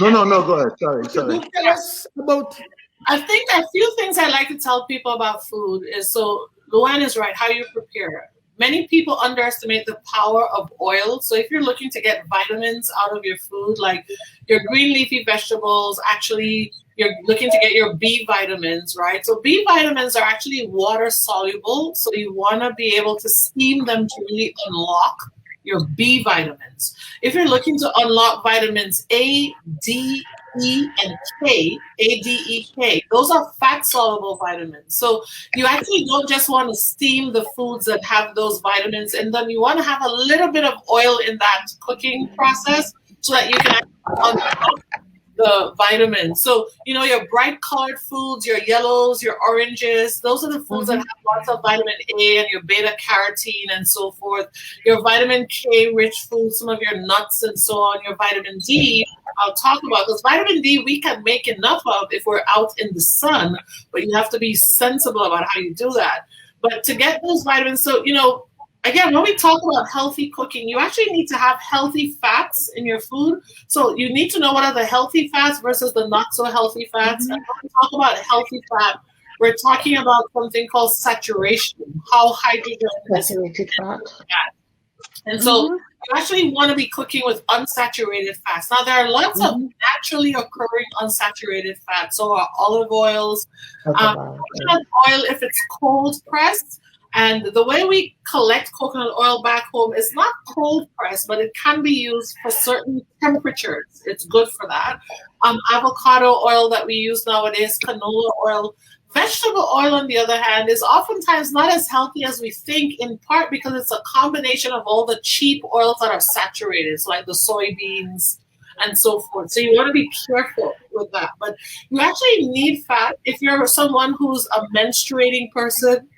No, go ahead. Sorry. Tell us about. I think a few things I like to tell people about food is, so Lue-Ann is right, how you prepare. Many people underestimate the power of oil. So if you're looking to get vitamins out of your food, like your green leafy vegetables, actually you're looking to get your B vitamins, right? So B vitamins are actually water soluble. So you want to be able to steam them to really unlock your B vitamins. If you're looking to unlock vitamins A, D, E, and K, A, D, E, K, those are fat soluble vitamins. So you actually don't just want to steam the foods that have those vitamins, and then you want to have a little bit of oil in that cooking process so that you can unlock the vitamins. So, your bright colored foods, your yellows, your oranges, those are the foods that have lots of vitamin A and your beta carotene and so forth. Your vitamin K rich foods, some of your nuts and so on, your vitamin D, I'll talk about, because vitamin D we can make enough of if we're out in the sun, but you have to be sensible about how you do that. But to get those vitamins, so, again, when we talk about healthy cooking, you actually need to have healthy fats in your food. So you need to know what are the healthy fats versus the not so healthy fats. And when we talk about healthy fat, we're talking about something called saturation, how hydrogen is saturated fat. And so you actually want to be cooking with unsaturated fats. Now, there are lots of naturally occurring unsaturated fats. So olive oils, coconut oil, if it's cold pressed. And the way we collect coconut oil back home is not cold pressed, but it can be used for certain temperatures. It's good for that. Avocado oil that we use nowadays, canola oil. Vegetable oil, on the other hand, is oftentimes not as healthy as we think, in part because it's a combination of all the cheap oils that are saturated, so like the soybeans and so forth. So you want to be careful with that. But you actually need fat if you're someone who's a menstruating person,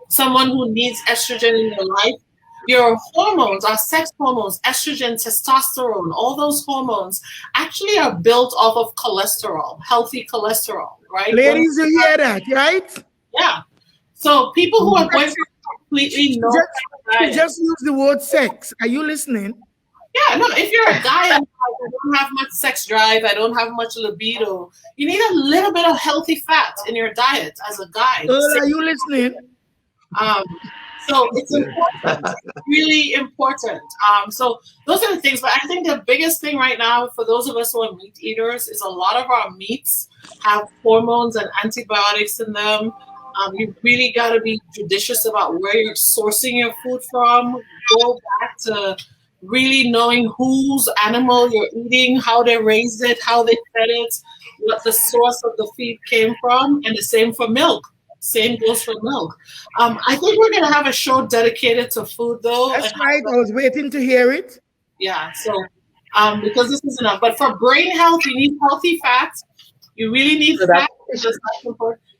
someone who needs estrogen in your life. Your hormones, our sex hormones, estrogen, testosterone, all those hormones actually are built off of cholesterol, healthy cholesterol, right? Ladies, you hear that, right? Yeah. So people who are going through completely no diet. Just use the word sex. Are you listening? Yeah, no, if you're a guy and I don't have much sex drive, I don't have much libido, you need a little bit of healthy fat in your diet as a guy. Are you listening? So it's important, really important. So those are the things. But I think the biggest thing right now for those of us who are meat eaters is a lot of our meats have hormones and antibiotics in them. You really got to be judicious about where you're sourcing your food from. Go back to really knowing whose animal you're eating, how they raised it, how they fed it, what the source of the feed came from, and the same for milk. Same goes for milk. I think we're going to have a show dedicated to food, though. That's right. I was waiting to hear it. Yeah, so because this is enough. But for brain health, you need healthy fats. You really need fat.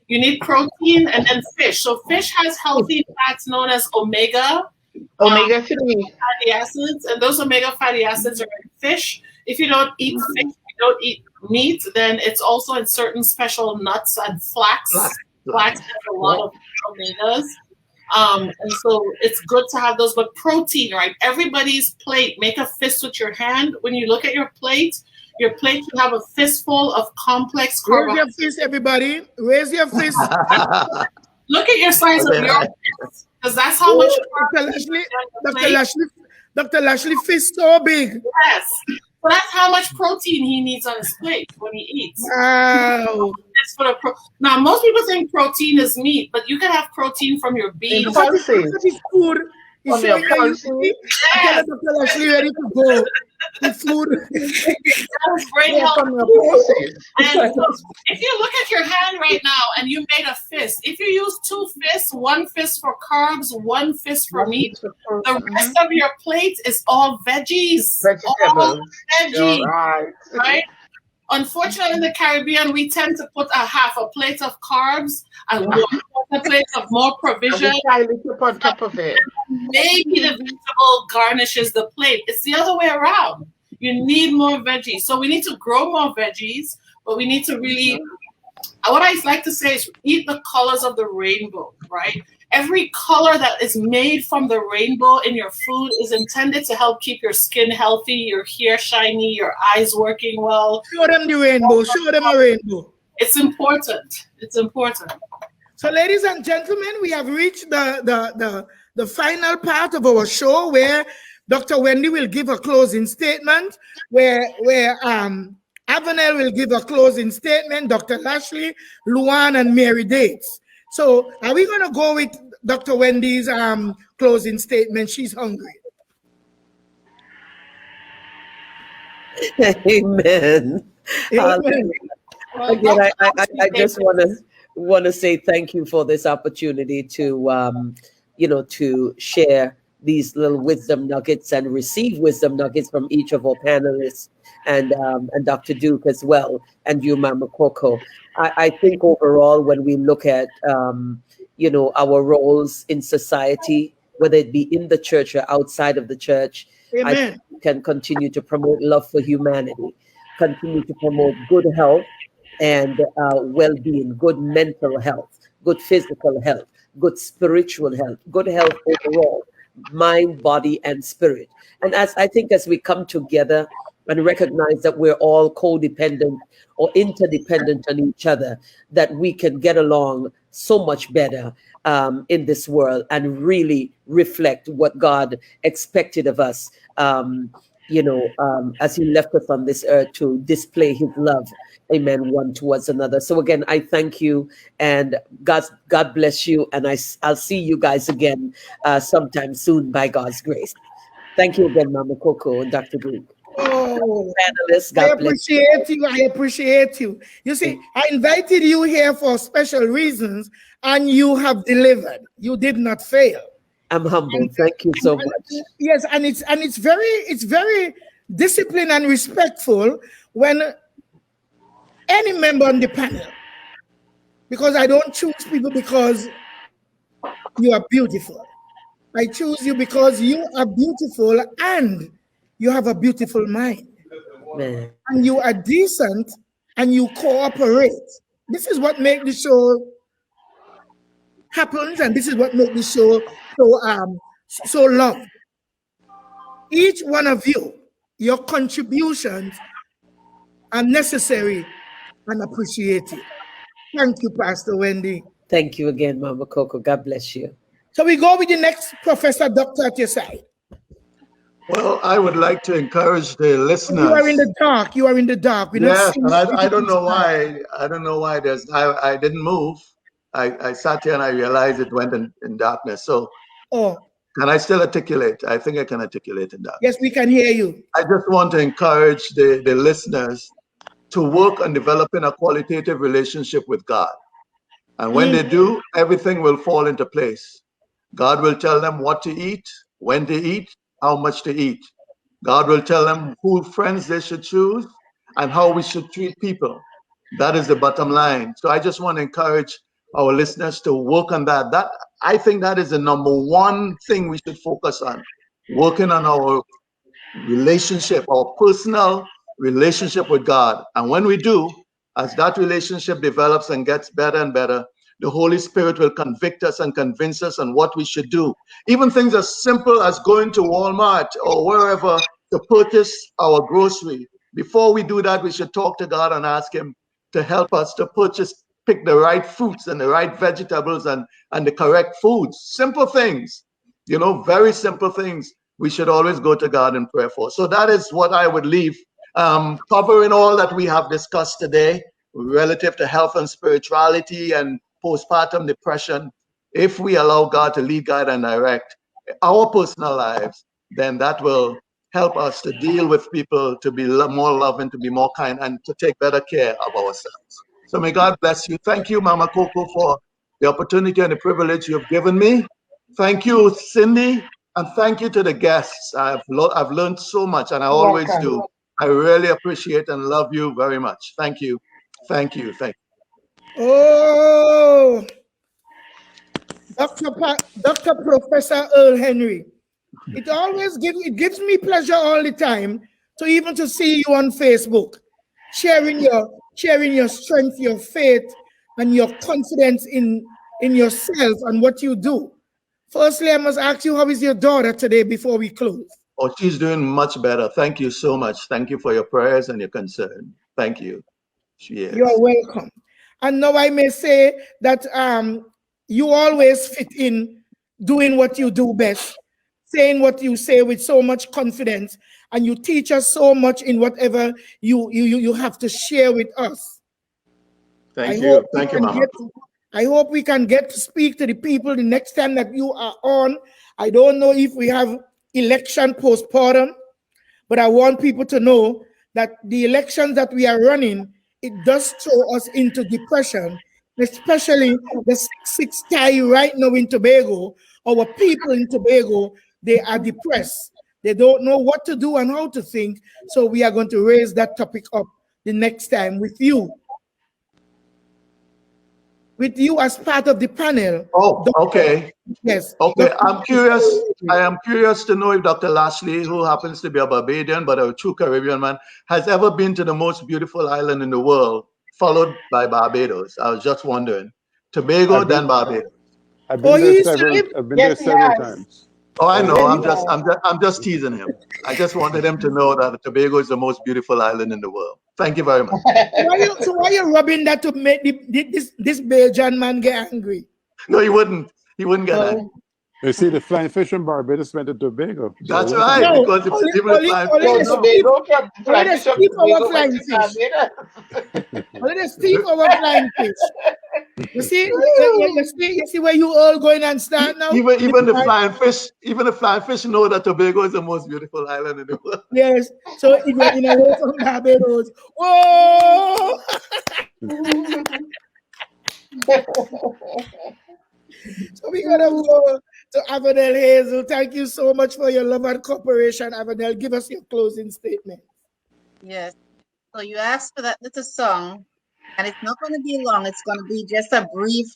You need protein and then fish. So fish has healthy fats known as omega 3 fatty acids, and those omega fatty acids are in fish. If you don't eat fish, you don't eat meat, then it's also in certain special nuts and flax. Flax has a lot of omegas. And so it's good to have those. But protein, right? Everybody's plate, make a fist with your hand. When you look at your plate should have a fistful of complex carbohydrates. Raise your fist, everybody. Raise your fist. Look at your size of your fist, because that's how much. Dr. Lashley fist so big. Yes. So that's how much protein he needs on his plate when he eats. Wow. Now, most people think protein is meat, but you can have protein from your beans. That is food. Yes. Dr. Lashley ready to go. The food. Great help. And so if you look at your hand right now and you made a fist, if you use 2 fists, 1 fist for carbs, 1 fist for meat, the rest of your plate is all veggies. All veggies, right? Unfortunately, in the Caribbean, we tend to put a plate of carbs and a plate of more provision. On top of it. Maybe the vegetable garnishes the plate. It's the other way around. You need more veggies. So we need to grow more veggies, but we need to really, what I like to say is eat the colors of the rainbow, right? Every color that is made from the rainbow in your food is intended to help keep your skin healthy, your hair shiny, your eyes working well. Show them the rainbow. Show them a rainbow. It's important. It's important. So, ladies and gentlemen, we have reached the final part of our show where Dr. Wendy will give a closing statement, where Avanell will give a closing statement, Dr. Lashley, Lue-Ann, and Mary Dates. So are we going to go with Dr. Wendy's closing statement? She's hungry. Amen. Again, I just want to say thank you for this opportunity to to share these little wisdom nuggets and receive wisdom nuggets from each of our panelists and Dr. Duke as well, and you, Mama Coco. I think overall, when we look at our roles in society, whether it be in the church or outside of the church, Amen. I think we can continue to promote love for humanity, continue to promote good health and well-being, good mental health, good physical health, good spiritual health, good health overall, mind, body, and spirit. And as we come together and recognize that we're all codependent or interdependent on each other, that we can get along so much better in this world and really reflect what God expected of us, as he left us on this earth to display his love, amen, one towards another. So again, I thank you, and God bless you, and I'll see you guys again sometime soon by God's grace. Thank you again, Mama Coco and Dr. Greek. Oh, panelists, I appreciate you. I appreciate you. You see, I invited you here for special reasons, and you have delivered. You did not fail. I'm humbled. Thank you so much. Yes, and it's very disciplined and respectful when any member on the panel, because I don't choose people because you are beautiful. I choose you because you are beautiful and you have a beautiful mind. Man. And you are decent and you cooperate. This is what makes the show happens, and this is what makes the show so loved. Each one of you, your contributions are necessary and appreciated. Thank you, Pastor Wendy. Thank you again, Mama Coco. God bless you. So we go with the next professor, doctor at your side. Well, I would like to encourage the listeners. You are in the dark. You are in the dark. Yes, and I don't know why. I don't know why I didn't move. I sat here and I realized it went in darkness. So can I still articulate? I think I can articulate in darkness. Yes, we can hear you. I just want to encourage the listeners to work on developing a qualitative relationship with God. And when they do, everything will fall into place. God will tell them what to eat, when to eat, how much to eat. God will tell them who friends they should choose and how we should treat people. That is the bottom line. So I just want to encourage our listeners to work on that. I think that is the number one thing we should focus on, working on our relationship, our personal relationship with God. And when we do, as that relationship develops and gets better and better, the Holy Spirit will convict us and convince us on what we should do. Even things as simple as going to Walmart or wherever to purchase our grocery. Before we do that, we should talk to God and ask him to help us to pick the right fruits and the right vegetables and the correct foods. Simple things, very simple things we should always go to God in prayer for. So that is what I would leave, covering all that we have discussed today relative to health and spirituality and postpartum depression. If we allow God to lead, guide, and direct our personal lives, then that will help us to deal with people, to be more loving, to be more kind, and to take better care of ourselves. So may God bless you. Thank you, Mama Coco, for the opportunity and the privilege you have given me. Thank you, Cindy, and thank you to the guests. I've learned so much, and I always do. I really appreciate and love you very much. Thank you. Thank you. Thank you. Oh, Dr. Professor Earl Henry. It gives me pleasure all the time to see you on Facebook, sharing your strength, your faith, and your confidence in yourself and what you do. Firstly, I must ask you, how is your daughter today before we close? Oh, she's doing much better. Thank you so much. Thank you for your prayers and your concern. Thank you. She is. You're welcome. And now I may say that you always fit in doing what you do best, saying what you say with so much confidence, and you teach us so much in whatever you have to share with us. Thank you. Thank you, Mama. I hope we can get to speak to the people the next time that you are on. I don't know if we have election postpartum, but I want people to know that the elections that we are running, it does throw us into depression, especially the 6 tie right now in Tobago. Our people in Tobago, they are depressed. They don't know what to do and how to think. So we are going to raise that topic up the next time with you. With you as part of the panel. Oh, okay. Yes. Okay, I'm curious. I am curious to know if Dr. Lashley, who happens to be a Barbadian but a true Caribbean man, has ever been to the most beautiful island in the world, followed by Barbados. I was just wondering. Tobago, then Barbados. I've been there several times. Oh, I know. I'm just teasing him. I just wanted him to know that Tobago is the most beautiful island in the world. Thank you very much. So why you rubbing that to make this Bajan man get angry? No, he wouldn't. He wouldn't get angry. You see, the flying fish from Barbados went to Tobago. That's right. No, Because only Only the steep our flying fish. Only the steep our flying fish. You see, you see where you all going and start now? Even the flying fish know that Tobago is the most beautiful island in the world. Yes. So it went in away from Barbados. Whoa! So we're gonna go to Avanell Hazel. Thank you so much for your love and cooperation, Avanell. Give us your closing statement. Yes. So you asked for that little song, and it's not going to be long. It's going to be just a brief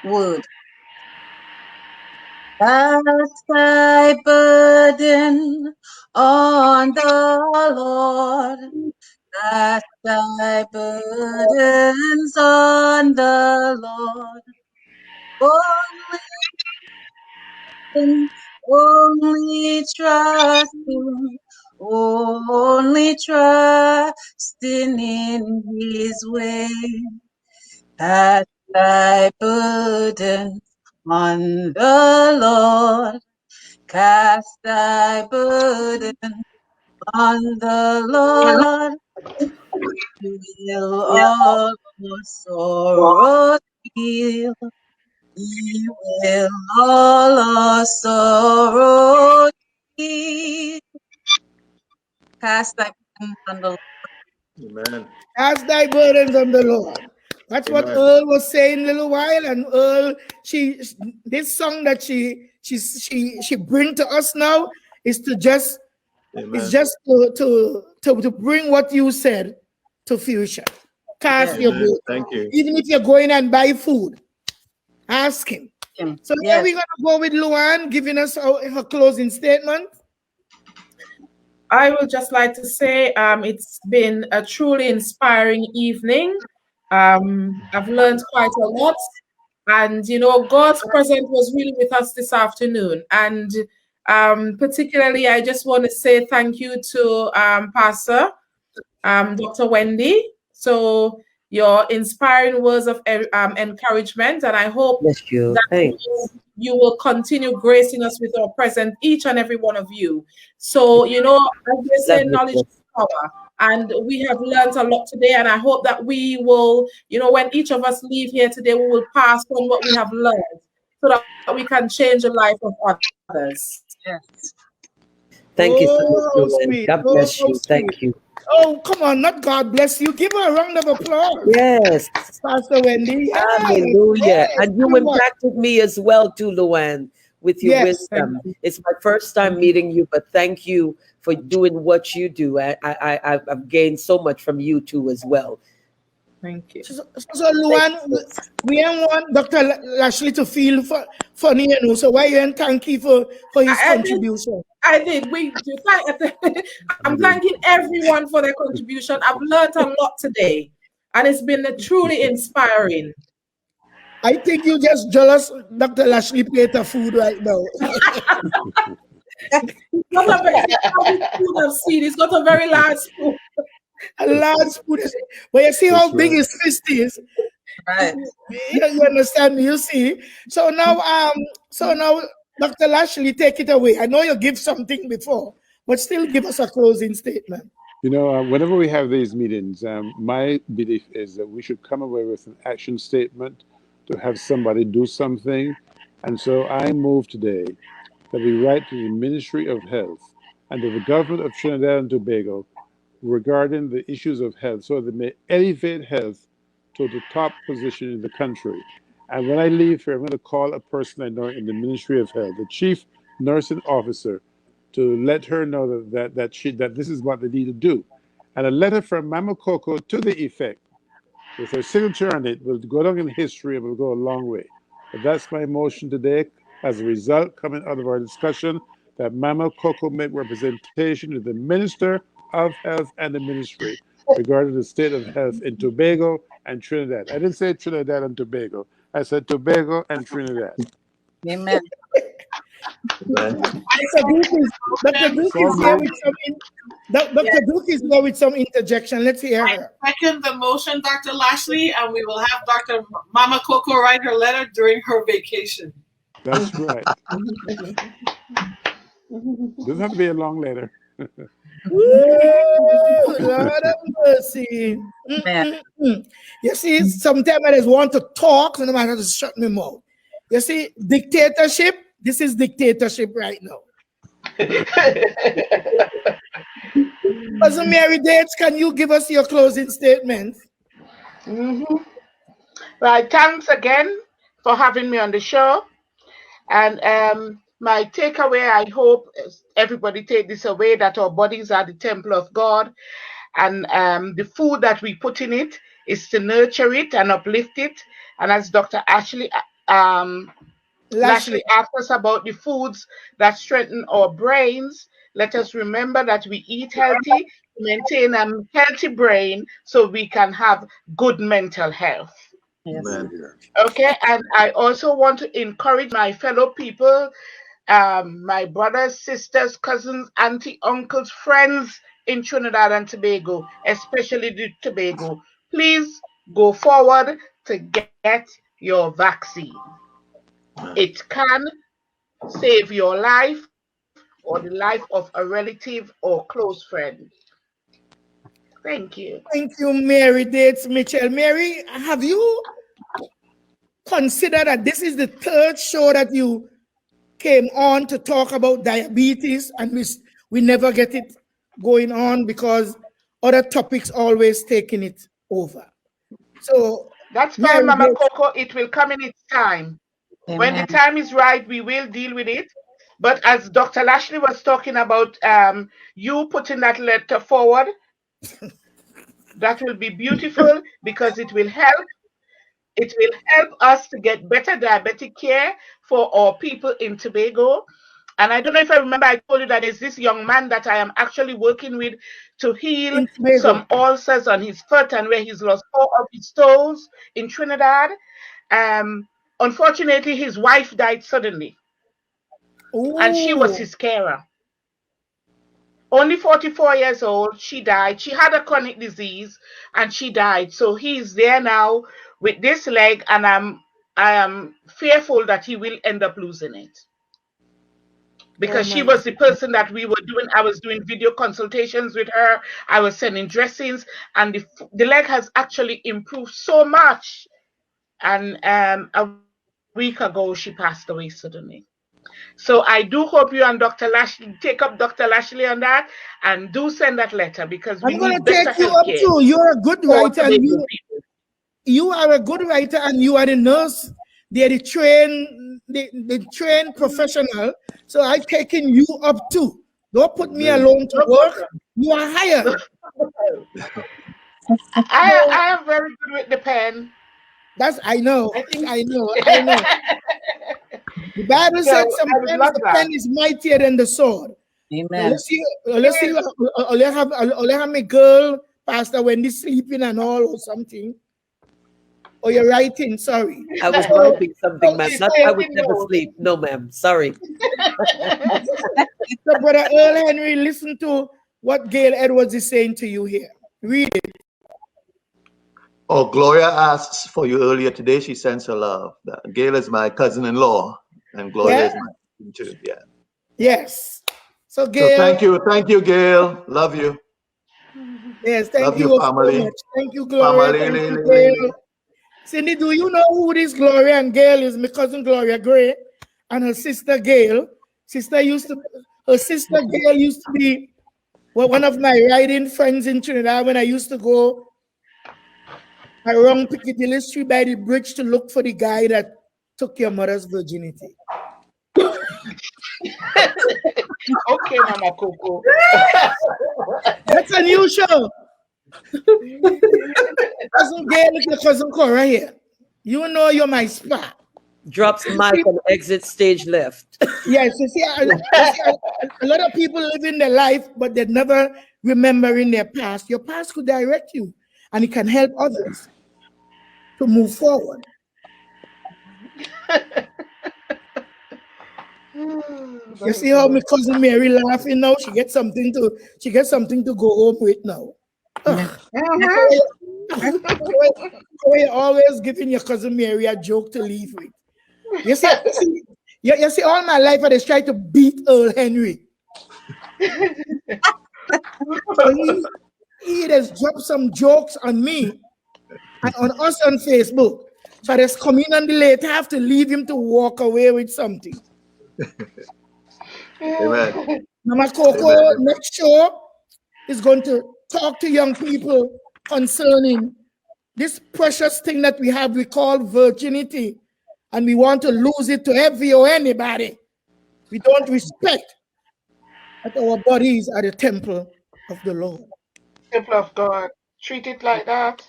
word. Cast thy burden on the Lord. Cast thy burdens on the Lord. Only trust Him. Only trusting in His way. Cast thy burden on the Lord. Cast thy burden on the Lord. He will all your sorrows heal. He will all our sorrows heal. Cast thy burdens on the Lord. Amen. Cast thy burdens on the Lord. That's Amen. what Earl was saying a little while, and Earl, this song that she bring to us now is to just to bring what you said to future. Cast your burden. Thank you. Even if you're going and buy food, ask him. So now we're gonna go with Lue-Ann giving us her closing statement. I would just like to say it's been a truly inspiring evening. I've learned quite a lot. And, you know, God's presence was really with us this afternoon. And particularly, I just want to say thank you to Pastor Dr. Wendy. So your inspiring words of encouragement. And I hope that you will continue gracing us with your presence, each and every one of you. So, you know, as they say, knowledge is power. And we have learned a lot today. And I hope that we will, you know, when each of us leave here today, we will pass on what we have learned so that we can change the life of others. Yes. Thank you so much, Lue-Ann. God bless you. Thank you. Oh, come on, not God bless you. Give her a round of applause. Yes. Pastor Wendy. Hallelujah. Yes. And you impacted me as well too, Lue-Ann, with your wisdom. It's my first time meeting you, but thank you for doing what you do. I've gained so much from you too as well. Thank you. So Lue-Ann, we don't want Dr. Lashley to feel funny, you know. So why you and thank you for his contribution? I did. I'm thanking everyone for their contribution. I've learned a lot today, and it's been truly inspiring. I think you just jealous Dr. Lashley plate of food right now. He's got a very spoon I've seen. He's got a very large spoon. A large spoon. But you see how big his fist is. Right. You understand me? You see. So now, Dr. Lashley, take it away. I know you give something before, but still give us a closing statement. You know, whenever we have these meetings, my belief is that we should come away with an action statement to have somebody do something. And so I move today that we write to the Ministry of Health and to the government of Trinidad and Tobago regarding the issues of health so that they may elevate health to the top position in the country. And when I leave here, I'm going to call a person I know in the Ministry of Health, the Chief Nursing Officer, to let her know that this is what they need to do. And a letter from Mama Coco to the effect, with her signature on it, will go down in history and will go a long way. But that's my motion today. As a result, coming out of our discussion, that Mama Coco make representation to the Minister of Health and the Ministry regarding the state of health in Tobago and Trinidad. I didn't say Trinidad and Tobago. I said Tobago and Trinidad. Amen. Dr. Duke is here with some. Dr. Duke is here with some interjection. Let's hear her. I second the motion, Dr. Lashley, and we will have Dr. Mama Coco write her letter during her vacation. That's right. Doesn't have to be a long letter. Woo, Lord of mercy. You see, sometimes I just want to talk, so no matter to shut me mouth. You see, dictatorship, this is dictatorship right now. Cousin Mary Dates, can you give us your closing statement? Right, thanks again for having me on the show. And my takeaway, I hope everybody take this away, that our bodies are the temple of God. And the food that we put in it is to nurture it and uplift it. And as Dr. Lashley asked us about the foods that strengthen our brains, let us remember that we eat healthy to maintain a healthy brain so we can have good mental health. Yes. Okay, and I also want to encourage my fellow people, my brothers, sisters, cousins, auntie, uncles, friends in Trinidad and Tobago, especially the Tobago. Please go forward to get your vaccine. It can save your life or the life of a relative or close friend. Thank you. Thank you, Mary Dates Mitchell. Mary, have you considered that this is the third show that you came on to talk about diabetes, and we never get it going on because other topics always taking it over? So that's fine, Mama Coco. It will come in its time. Amen. When the time is right, we will deal with it. But as Dr. Lashley was talking about you putting that letter forward, that will be beautiful because it will help. It will help us to get better diabetic care for our people in Tobago. And I don't know if I remember, I told you that there's this young man that I am actually working with to heal some ulcers on his foot and where he's lost 4 of his toes in Trinidad. Unfortunately, his wife died suddenly. Ooh. And she was his carer. Only 44 years old, she died. She had a chronic disease and she died. So he's there now with this leg, and I am fearful that he will end up losing it. Because she was the person that I was doing video consultations with her. I was sending dressings, and the leg has actually improved so much. And a week ago, she passed away suddenly. So I do hope you and Dr. Lashley take up Dr. Lashley on that and do send that letter, because we need better health care. I'm going to take you up too. You're a good writer. And you are a good writer, and you are the nurse. They're the trained professional. So I'm taking you up too. Don't put me alone to work. You are hired. I am very good with the pen. I know. I know. The Bible said sometimes the pen is mightier than the sword. Amen. Let's see. I'll have my girl, Pastor Wendy, sleeping and all or something. Or you're writing, sorry. I was writing something, ma'am. I would never sleep. No, ma'am. Sorry. So, Brother Earl Henry, listen to what Gail Edwards is saying to you here. Read it. Oh, Gloria asks for you earlier today. She sends her love. Gail is my cousin-in-law, and Gloria is my cousin too. Yeah. Yes. So, Gail. So thank you, Gail. Love you. Yes, thank you, family. So much. Thank you, Gloria. Thank you, Gail. Cindy, do you know who this Gloria and Gail is? My cousin Gloria Gray and her sister Gail. Her sister Gail used to be one of my riding friends in Trinidad when I used to go around Piccadilly Street by the bridge to look for the guy that took your mother's virginity. Okay, Mama Coco. That's a new show. Cousin Gail is your cousin Cora here. You know you're my spot. Drops mic and exit stage left. Yes, you see, a lot of people live in their life, but they never remember in their past. Your past could direct you, and it can help others to move forward. You see how my cousin Mary laughing now? She gets something to go home with now. You're always giving your cousin Mary a joke to leave with. You see, all my life I just try to beat Earl Henry. So he just dropped some jokes on me and on us on Facebook. So I just come in on the late. I have to leave him to walk away with something. Amen. Mama Coco, next show is going to talk to young people concerning this precious thing that we have, we call virginity, and we want to lose it to every or anybody. We don't respect that our bodies are the temple of the Lord. Temple of God. Treat it like that.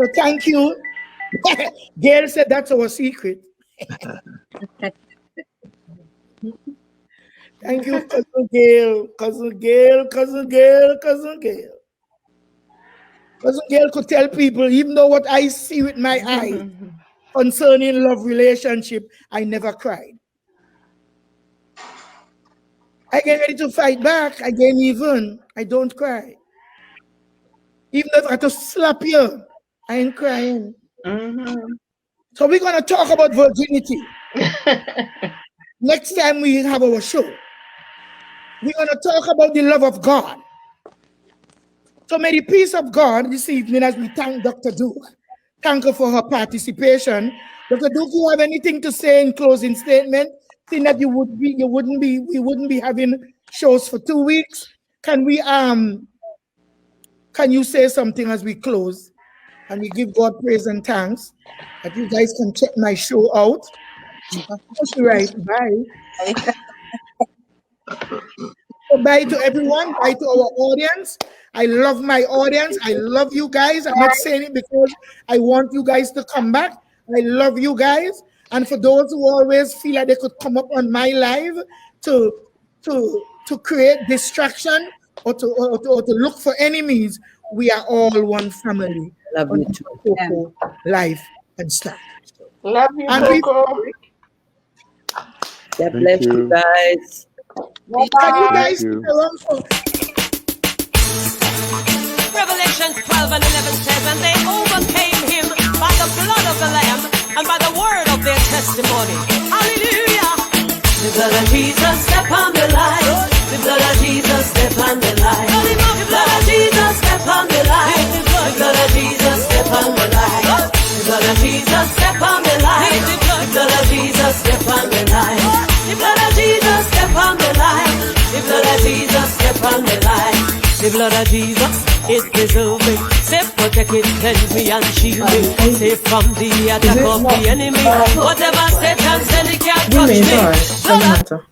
So thank you. Gail said that's our secret. Thank you, Cousin Gail. Cousin Gail, Cousin Gail, Cousin Gail. Cousin Gail could tell people, even though what I see with my eyes concerning love relationship, I never cried. I get ready to fight back. I get even. I don't cry. Even if I have to slap you, I ain't crying. So we're going to talk about virginity. Next time we have our show, we're going to talk about the love of God. So may the peace of God this evening, as we thank Dr. Duke, thank her for her participation. Dr. Duke, you have anything to say in closing statement? Seeing that we wouldn't be having shows for 2 weeks. Can you say something as we close? And we give God praise and thanks that you guys can check my show out. Right, bye. So bye to everyone, bye to our audience. I love my audience. I love you guys. I'm not saying it because I want you guys to come back. I love you guys. And for those who always feel like they could come up on my live to create distraction or to look for enemies, we are all one family. Love you too. Coco, life and stuff. Love you, Coco. God bless you guys. Can you guys stick around for Revelation 12 and 11 says, and they overcame him by the blood of the Lamb and by the word of their testimony. Hallelujah. The blood of Jesus, step on the line. The blood of Jesus, step on the line. The blood of Jesus, step on the line. The blood of Jesus, step on the line. The blood of Jesus, step on the line. The blood of Jesus, step on the line. The blood of Jesus, step on the line. The blood of Jesus, step on the line. The blood of Jesus is preserving. Say protect it, cleanse me and shield me. Say from the attack of the enemy. Whatever Satan send, it can't touch me. Doesn't matter.